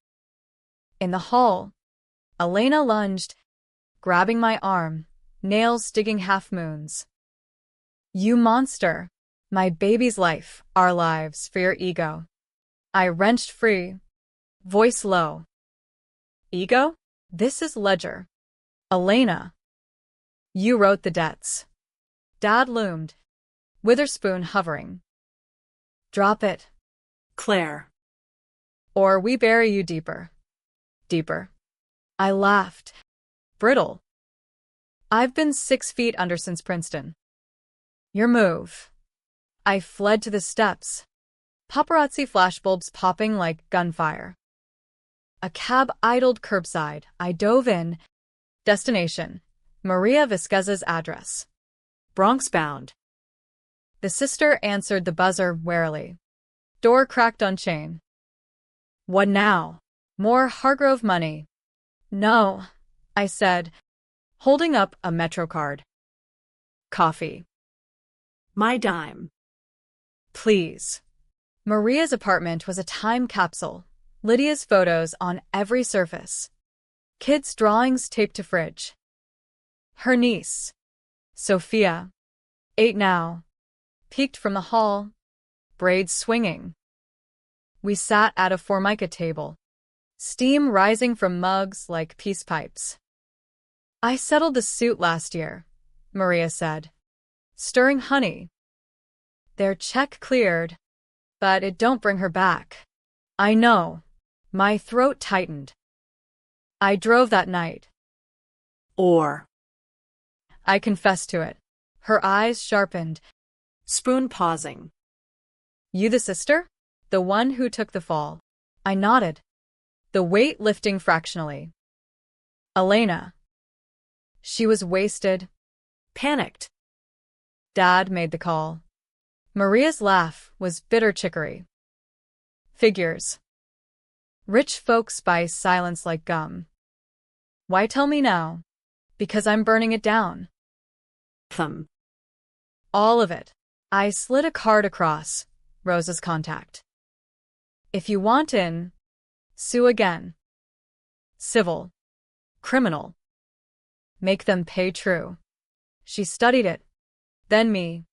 In the hall, Elena lunged, grabbing my arm, nails digging half-moons. You monster. My baby's life, our lives, for your ego. I wrenched free, voice low. Ego? This is ledger. Elena. You wrote the debts. Dad loomed. Witherspoon hovering. Drop it. Claire. Or we bury you deeper. Deeper. I laughed. Brittle. I've been 6 feet under since Princeton. Your move. I fled to the steps. Paparazzi flashbulbs popping like gunfire. A cab idled curbside. I dove in. Destination. Maria Vasquez's address. Bronx bound. The sister answered the buzzer warily. Door cracked on chain. What now? More Hargrove money. No, I said, holding up a Metro card. Coffee. My dime. Please. Maria's apartment was a time capsule. Lydia's photos on every surface. Kids' drawings taped to fridge. Her niece, Sophia, 8 now, peeked from the hall, braids swinging. We sat at a formica table, steam rising from mugs like peace pipes. I settled the suit last year, Maria said, stirring honey. Their check cleared, but it don't bring her back. I know. My throat tightened. I drove that night. Or. I confessed to it. Her eyes sharpened. Spoon pausing. You the sister? The one who took the fall. I nodded. The weight lifting fractionally. Elena. She was wasted. Panicked. Dad made the call. Maria's laugh was bitter chicory. Figures. Rich folks buy silence like gum. Why tell me now? Because I'm burning it down. Thumb. All of it. I slid a card across Rosa's contact. If you want in, sue again. Civil. Criminal. Make them pay true. She studied it. Then me.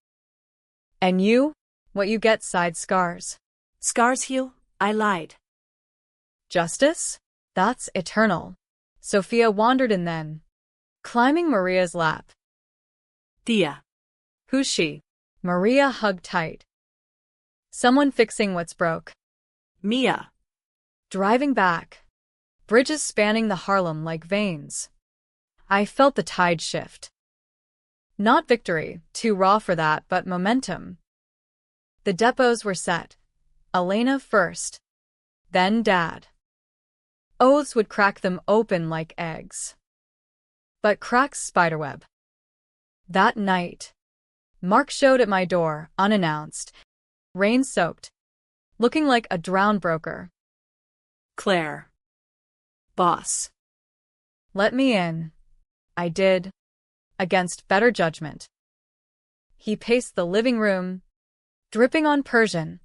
And you? What you get side scars. Scars heal? I lied. Justice? That's eternal. Sophia wandered in then, climbing Maria's lap. Thea. Who's she? Maria hugged tight. Someone fixing what's broke. Mia. Driving back. Bridges spanning the Harlem like veins. I felt the tide shift. Not victory, too raw for that, but momentum. The depots were set. Elena first. Then Dad. Oaths would crack them open like eggs. But cracks spiderweb. That night, Mark showed at my door, unannounced, rain-soaked, looking like a drowned broker. Claire. Boss. Let me in. I did, against better judgment. He paced the living room, dripping on Persian,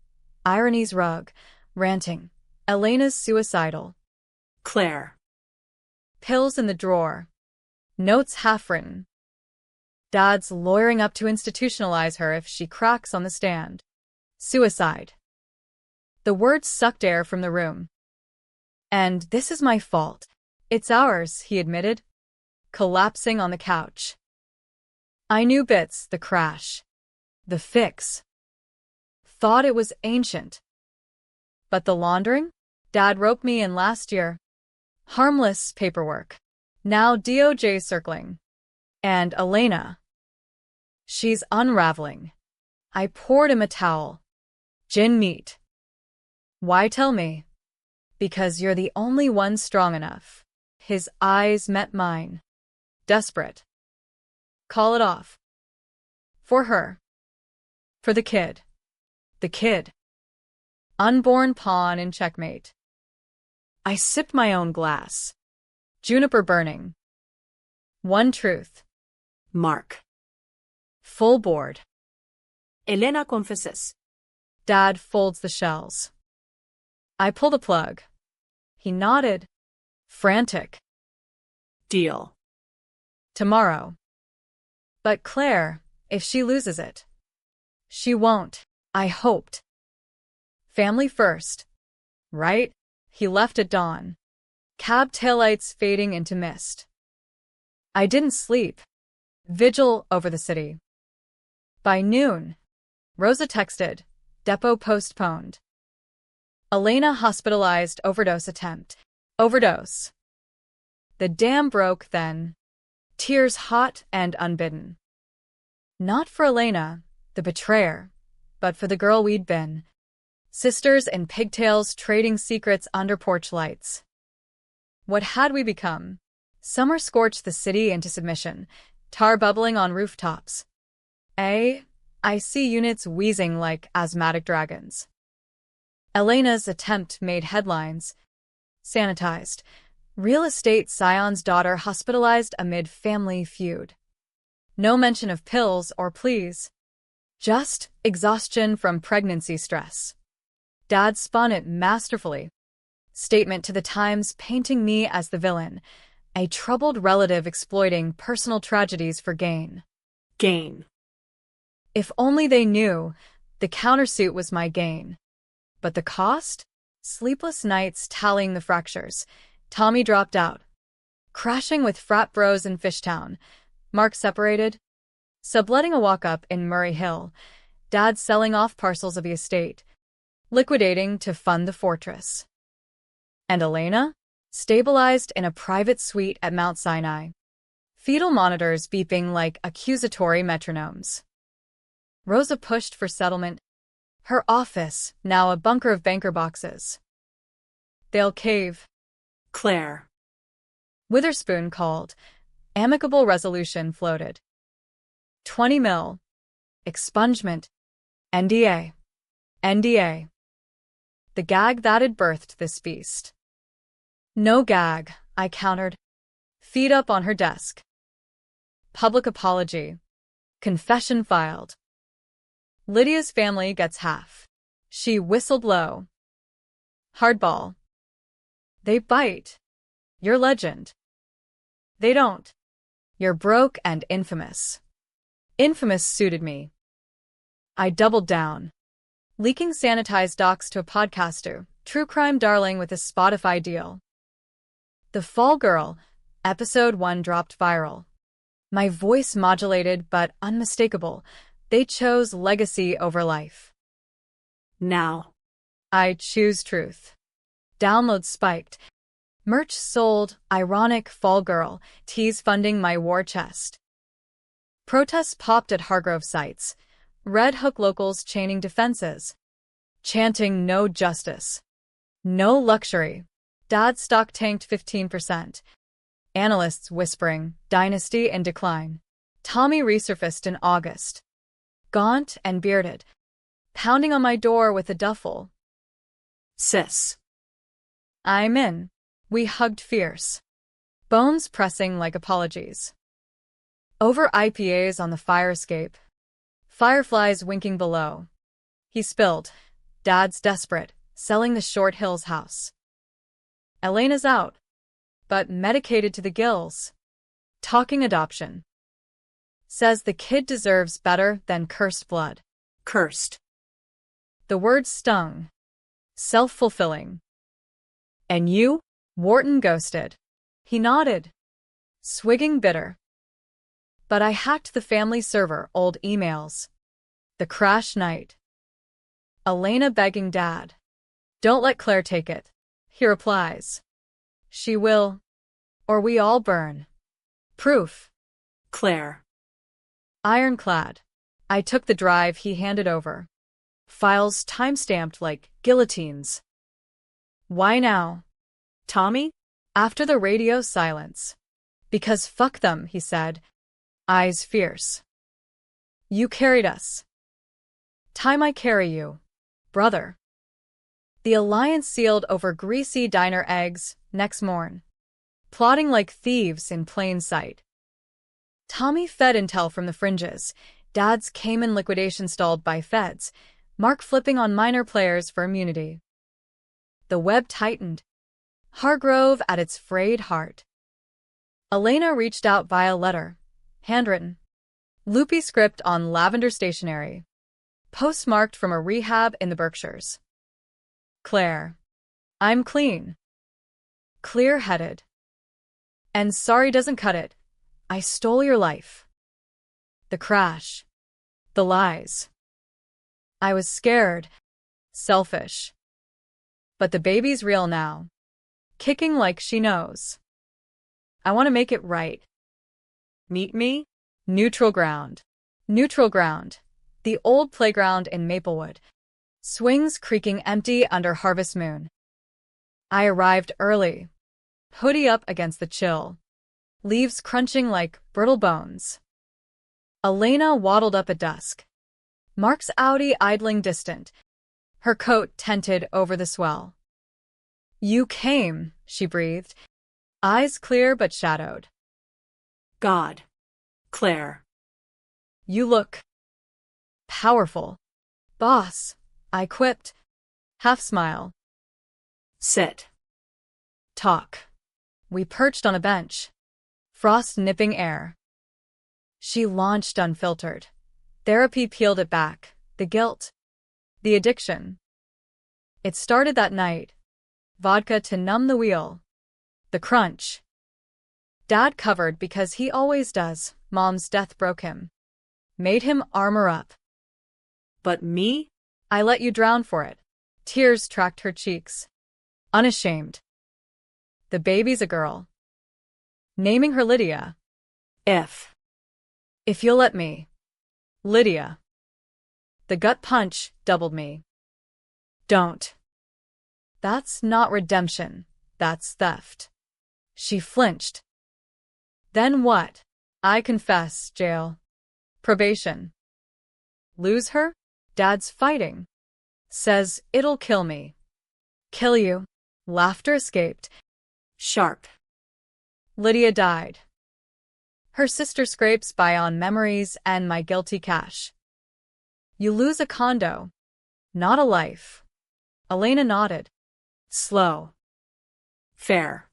irony's rug, ranting, Elena's suicidal. Claire. Pills in the drawer. Notes half-written. Dad's lawyering up to institutionalize her if she cracks on the stand. Suicide. The words sucked air from the room. And this is my fault. It's ours, he admitted, collapsing on the couch. I knew bits, the crash. The fix. Thought it was ancient. But the laundering? Dad roped me in last year. Harmless paperwork. Now DOJ circling. And Elena. She's unraveling. I poured him a towel. Gin meat. Why tell me? Because you're the only one strong enough. His eyes met mine. Desperate. Call it off. For her. For the kid. The kid. Unborn pawn in checkmate. I sipped my own glass. Juniper burning. One truth. Mark. Full board. Elena confesses. Dad folds the shells. I pull the plug. He nodded. Frantic. Deal. Tomorrow. But Claire, if she loses it. She won't, I hoped. Family first. Right? He left at dawn. Cab taillights fading into mist. I didn't sleep. Vigil over the city. By noon, Rosa texted, depot postponed. Elena hospitalized, overdose attempt. Overdose. The dam broke then. Tears hot and unbidden. Not for Elena, the betrayer, but for the girl we'd been. Sisters in pigtails trading secrets under porch lights. What had we become? Summer scorched the city into submission, tar bubbling on rooftops. I see units wheezing like asthmatic dragons. Elena's attempt made headlines. Sanitized. Real estate scion's daughter hospitalized amid family feud. No mention of pills or pleas. Just exhaustion from pregnancy stress. Dad spun it masterfully. Statement to the Times painting me as the villain, a troubled relative exploiting personal tragedies for gain. Gain. If only they knew, the countersuit was my gain. But the cost? Sleepless nights tallying the fractures. Tommy dropped out. Crashing with frat bros in Fishtown. Mark separated. Subletting a walk-up in Murray Hill. Dad selling off parcels of the estate. Liquidating to fund the fortress. And Elena? Stabilized in a private suite at Mount Sinai. Fetal monitors beeping like accusatory metronomes. Rosa pushed for settlement. Her office, now a bunker of banker boxes. They'll cave. Claire. Witherspoon called. Amicable resolution floated. 20 mil. Expungement. NDA. NDA. The gag that had birthed this beast. No gag, I countered. Feet up on her desk. Public apology. Confession filed. Lydia's family gets half. She whistled low. Hardball. They bite. You're legend. They don't. You're broke and infamous. Infamous suited me. I doubled down. Leaking sanitized docs to a podcaster, true crime darling with a Spotify deal. The Fall Girl, episode 1 dropped viral. My voice modulated but unmistakable. They chose legacy over life. Now. I choose truth. Downloads spiked. Merch sold. Ironic Fall Girl. Tease funding my war chest. Protests popped at Hargrove sites. Red Hook locals chaining defenses. Chanting no justice. No luxury. Dad's stock tanked 15%. Analysts whispering, dynasty in decline. Tommy resurfaced in August. Gaunt and bearded. Pounding on my door with a duffel. Sis. I'm in. We hugged fierce. Bones pressing like apologies. Over IPAs on the fire escape. Fireflies winking below. He spilled. Dad's desperate, selling the Short Hills house. Elena's out, but medicated to the gills. Talking adoption. Says the kid deserves better than cursed blood. Cursed. The word stung. Self-fulfilling. And you? Wharton ghosted. He nodded. Swigging bitter. But I hacked the family server, old emails. The crash night. Elena begging Dad. Don't let Claire take it. He replies. She will. Or we all burn. Proof. Claire. Ironclad. I took the drive he handed over. Files timestamped like guillotines. Why now? Tommy? After the radio silence. Because fuck them, he said. Eyes fierce. You carried us. Time I carry you, brother. The alliance sealed over greasy diner eggs next morn. Plotting like thieves in plain sight. Tommy fed intel from the fringes. Dad's Cayman liquidation stalled by feds. Mark flipping on minor players for immunity. The web tightened. Hargrove at its frayed heart. Elena reached out via letter. Handwritten. Loopy script on lavender stationery. Postmarked from a rehab in the Berkshires. Claire. I'm clean. Clear-headed. And sorry doesn't cut it. I stole your life. The crash. The lies. I was scared. Selfish. But the baby's real now. Kicking like she knows. I want to make it right. Meet me? Neutral ground. Neutral ground. The old playground in Maplewood. Swings creaking empty under harvest moon. I arrived early. Hoodie up against the chill. Leaves crunching like brittle bones. Elena waddled up at dusk. Mark's Audi idling distant. Her coat tented over the swell. You came, she breathed. Eyes clear but shadowed. God. Claire. You look powerful. Boss, I quipped. Half smile. Sit. Talk. We perched on a bench. Frost nipping air. She launched unfiltered. Therapy peeled it back. The guilt. The addiction. It started that night. Vodka to numb the wheel. The crunch. Dad covered because he always does. Mom's death broke him. Made him armor up. But me? I let you drown for it. Tears tracked her cheeks. Unashamed. The baby's a girl. Naming her Lydia. If you'll let me. Lydia. The gut punch doubled me. Don't. That's not redemption. That's theft. She flinched. Then what? I confess, jail. Probation. Lose her? Dad's fighting. Says it'll kill me. Kill you. Laughter escaped. Sharp. Lydia died. Her sister scrapes by on memories and my guilty cash. You lose a condo, not a life. Elena nodded. Slow. Fair.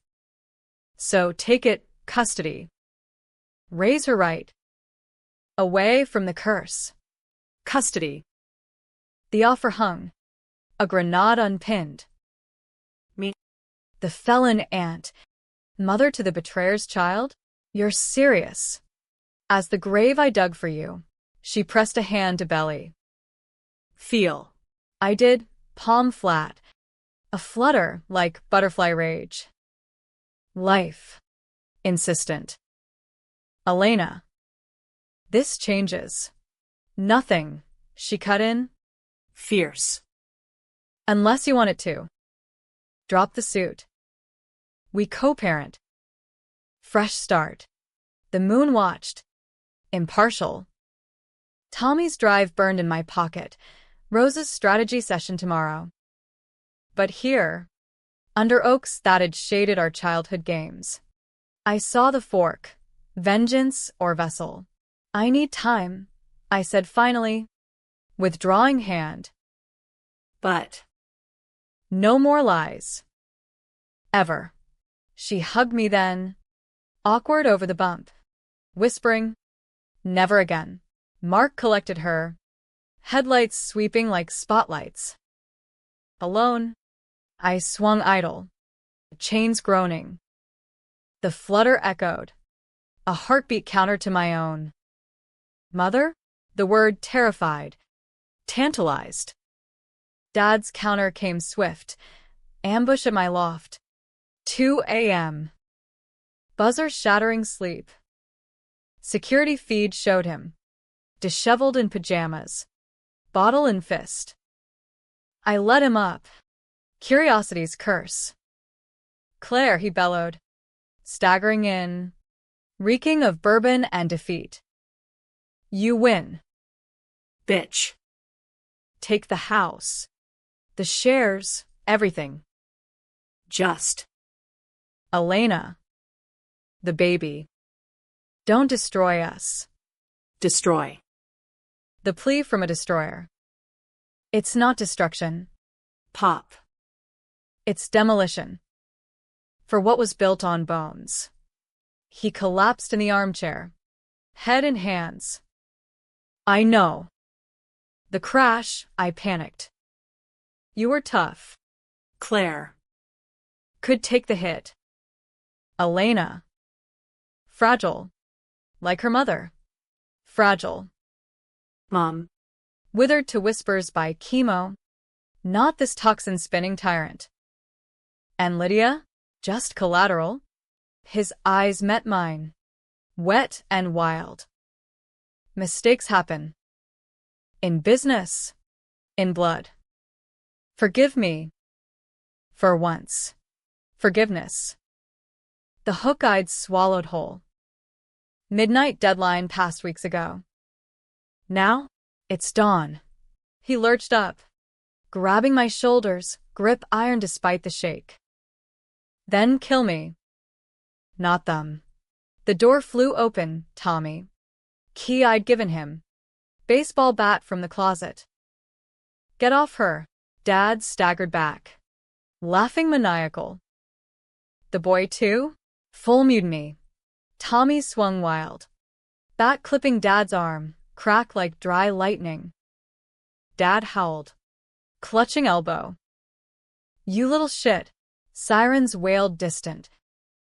So take it, custody. Raise her right. Away from the curse. Custody. The offer hung. A grenade unpinned. Me. The felon aunt. Mother to the betrayer's child? You're serious. As the grave I dug for you. She pressed a hand to belly. Feel. I did, palm flat. A flutter like butterfly rage. Life. Insistent. Elena. This changes. Nothing. She cut in. Fierce. Unless you want it to. Drop the suit. We co-parent. Fresh start. The moon watched. Impartial. Tommy's drive burned in my pocket. Rose's strategy session tomorrow. But here, under oaks that had shaded our childhood games, I saw the fork. Vengeance or vessel. I need time, I said finally, withdrawing hand. But. No more lies. Ever. She hugged me then, awkward over the bump, whispering, never again. Mark collected her, headlights sweeping like spotlights. Alone, I swung idle, chains groaning. The flutter echoed, a heartbeat counter to my own. Mother? The word terrified, tantalized. Dad's counter came swift, ambush at my loft. 2 a.m. Buzzer shattering sleep. Security feed showed him, disheveled in pajamas, bottle in fist. I let him up. Curiosity's curse. Claire, he bellowed, staggering in, reeking of bourbon and defeat. You win. Bitch. Take the house. The shares, everything. Just. Elena. The baby. Don't destroy us. Destroy. The plea from a destroyer. It's not destruction. Pop. It's demolition. For what was built on bones. He collapsed in the armchair, head in hands. I know. The crash, I panicked. You were tough. Claire. Could take the hit. Elena. Fragile. Like her mother. Fragile. Mom. Withered to whispers by chemo. Not this toxin-spinning tyrant. And Lydia? Just collateral. His eyes met mine. Wet and wild. Mistakes happen. In business. In blood. Forgive me. For once. Forgiveness. The hook I'd swallowed whole. Midnight deadline passed weeks ago. Now, it's dawn. He lurched up, grabbing my shoulders, grip iron despite the shake. Then kill me. Not them. The door flew open, Tommy. Key I'd given him. Baseball bat from the closet. Get off her. Dad staggered back, laughing maniacal. The boy too? Full mutiny. Tommy swung wild, bat clipping Dad's arm, crack like dry lightning. Dad howled, clutching elbow. You little shit. Sirens wailed distant.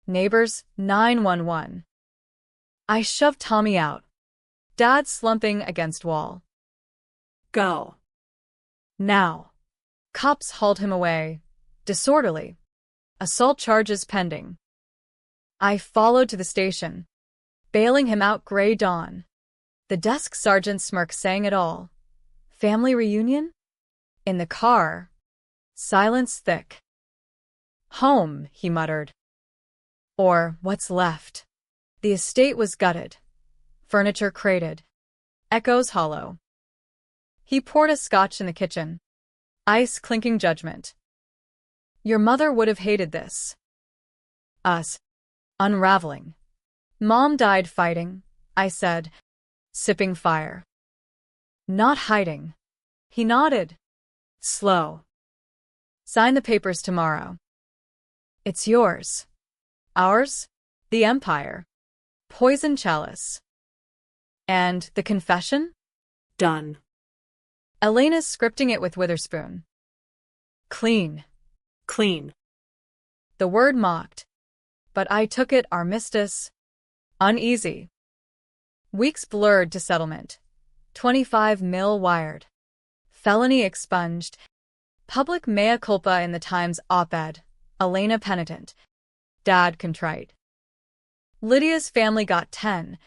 Neighbors, 911. I shoved Tommy out. Dad slumping against wall. Go. Now. Cops hauled him away. Disorderly. Assault charges pending. I followed to the station, bailing him out gray dawn. The desk sergeant's smirk sang it all. Family reunion? In the car. Silence thick. Home, he muttered. Or what's left. The estate was gutted. Furniture crated. Echoes hollow. He poured a scotch in the kitchen. Ice clinking judgment. Your mother would have hated this. Us. Unraveling. Mom died fighting, I said, sipping fire. Not hiding. He nodded. Slow. Sign the papers tomorrow. It's yours. Ours? The Empire. Poison chalice. And the confession? Done. Elena's scripting it with Witherspoon. Clean. Clean. The word mocked. But I took it armistice. Uneasy. Weeks blurred to settlement. 25 mil wired. Felony expunged. Public mea culpa in the Times op-ed. Elena penitent. Dad contrite. Lydia's family got 10.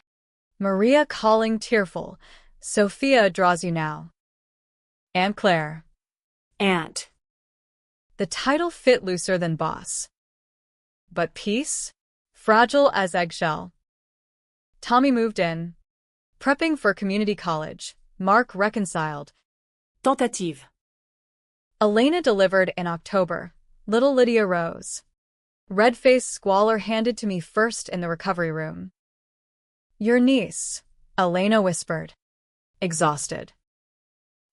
Maria calling tearful. Sophia draws you now. Aunt Claire. Aunt. The title fit looser than boss. But peace? Fragile as eggshell. Tommy moved in. Prepping for community college. Mark reconciled. Tentative. Elena delivered in October. Little Lydia rose. Red-faced squalor handed to me first in the recovery room. Your niece, Elena whispered. Exhausted.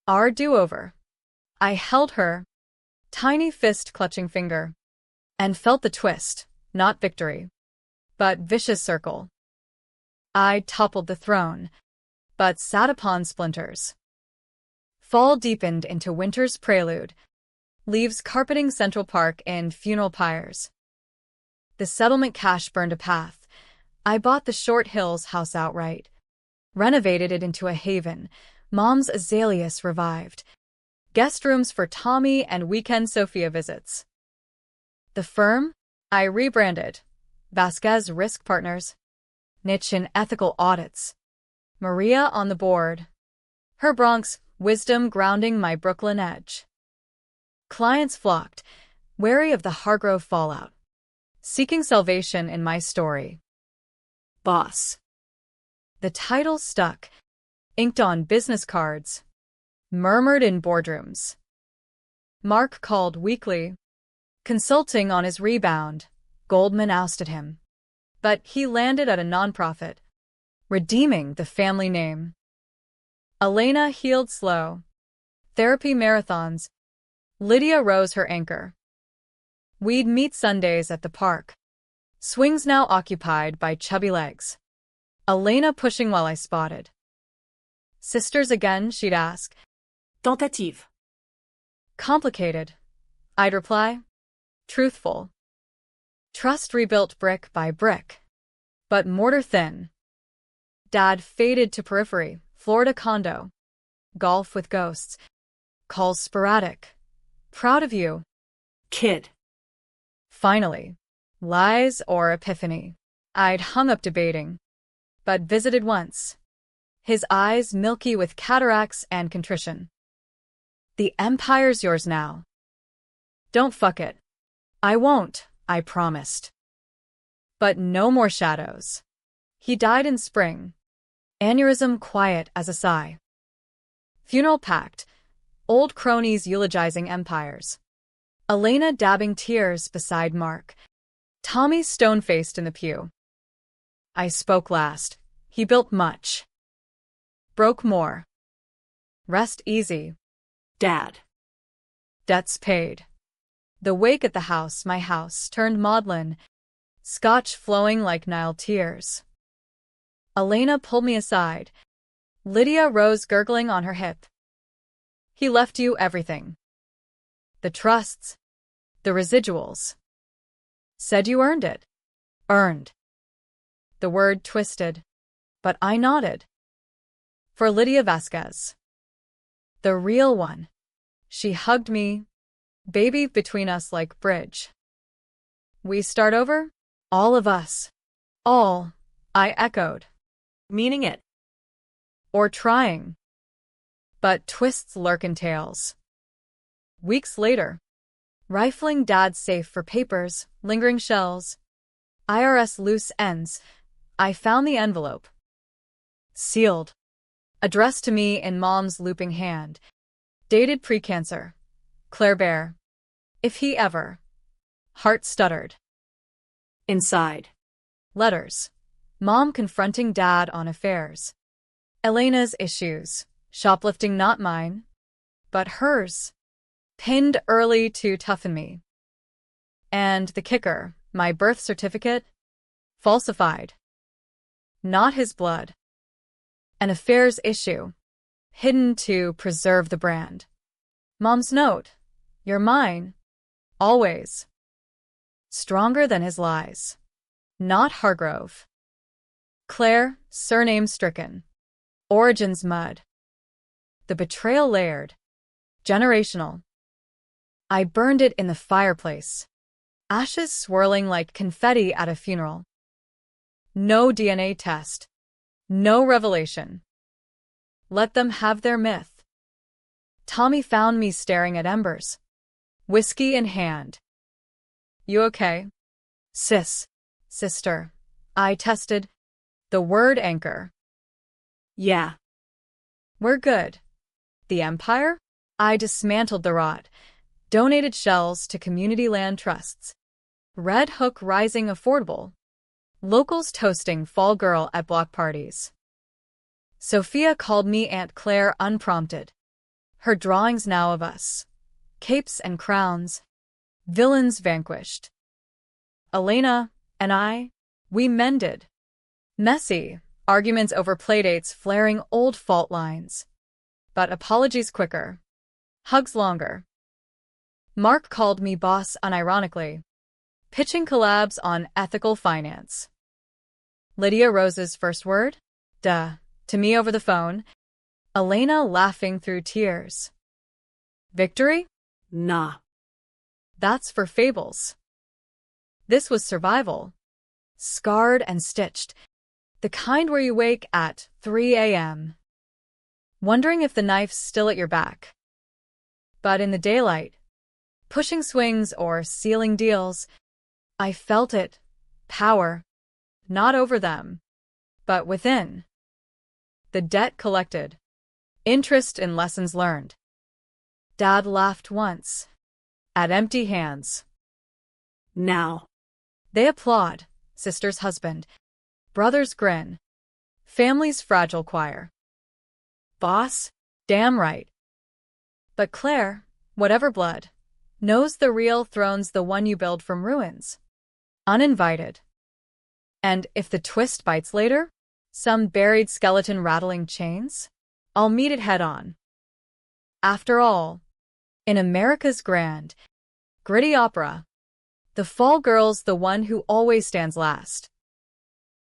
Our do-over. I held her, tiny fist clutching finger, and felt the twist, not victory, but vicious circle. I toppled the throne, but sat upon splinters. Fall deepened into winter's prelude, leaves carpeting Central Park in funeral pyres. The settlement cash burned a path. I bought the Short Hills house outright, renovated it into a haven. Mom's azaleas revived. Guest rooms for Tommy and weekend Sophia visits. The firm? I rebranded. Vasquez Risk Partners. Niche in ethical audits. Maria on the board. Her Bronx wisdom grounding my Brooklyn edge. Clients flocked, wary of the Hargrove fallout, seeking salvation in my story. Boss. The title stuck, inked on business cards, murmured in boardrooms. Mark called weekly, consulting on his rebound. Goldman ousted him. But he landed at a nonprofit, redeeming the family name. Elena healed slow. Therapy marathons. Lydia rose her anchor. We'd meet Sundays at the park. Swings now occupied by chubby legs. Elena pushing while I spotted. Sisters again, she'd ask. Tentative. Complicated, I'd reply. Truthful. Trust rebuilt brick by brick. But mortar thin. Dad faded to periphery, Florida condo. Golf with ghosts. Calls sporadic. Proud of you. Kid. Finally. Lies or epiphany. I'd hung up debating. But visited once. His eyes milky with cataracts and contrition. The Empire's yours now. Don't fuck it. I won't, I promised. But no more shadows. He died in spring. Aneurysm quiet as a sigh. Funeral packed. Old cronies eulogizing empires. Elena dabbing tears beside Mark. Tommy stone-faced in the pew. I spoke last. He built much. Broke more. Rest easy. Dad. Debts paid. The wake at the house, my house, turned maudlin. Scotch flowing like Nile tears. Elena pulled me aside. Lydia rose gurgling on her hip. He left you everything. The trusts. The residuals. Said you earned it. Earned. The word twisted. But I nodded. For Lydia Vasquez. The real one. She hugged me. Baby between us like bridge. We start over? All of us. All, I echoed. Meaning it. Or trying. But twists lurk in tales. Weeks later. Rifling Dad's safe for papers, lingering shells. IRS loose ends. I found the envelope. Sealed. Addressed to me in Mom's looping hand. Dated pre-cancer. Claire Bear. If he ever. Heart stuttered. Inside. Letters. Mom confronting Dad on affairs. Elena's issues. Shoplifting not mine, but hers. Pinned early to toughen me. And the kicker, my birth certificate. Falsified. Not his blood. An affairs issue. Hidden to preserve the brand. Mom's note. You're mine. Always. Stronger than his lies. Not Hargrove. Claire, surname stricken. Origins mud. The betrayal layered. Generational. I burned it in the fireplace. Ashes swirling like confetti at a funeral. No DNA test. No revelation. Let them have their myth. Tommy found me staring at embers. Whiskey in hand. You okay? Sister. I tested. The word anchor. Yeah. We're good. The Empire? I dismantled the rot. Donated shells to community land trusts. Red Hook rising affordable. Locals toasting fall girl at block parties. Sophia called me Aunt Claire unprompted. Her drawings now of us. Capes and crowns. Villains vanquished. Elena and I, we mended. Messy, arguments over playdates flaring old fault lines. But apologies quicker. Hugs longer. Mark called me boss unironically. Pitching collabs on ethical finance. Lydia Rose's first word? Duh. To me over the phone. Elena laughing through tears. Victory? Nah. That's for fables. This was survival. Scarred and stitched. The kind where you wake at 3 a.m. wondering if the knife's still at your back. But in the daylight, pushing swings or sealing deals, I felt it. Power. Not over them, but within. The debt collected. Interest in lessons learned. Dad laughed once. At empty hands. Now. They applaud. Sister's husband. Brother's grin. Family's fragile choir. Boss? Damn right. But Claire, whatever blood, knows the real throne's the one you build from ruins. Uninvited. And if the twist bites later, some buried skeleton rattling chains, I'll meet it head on. After all, in America's grand, gritty opera, the fall girl's the one who always stands last.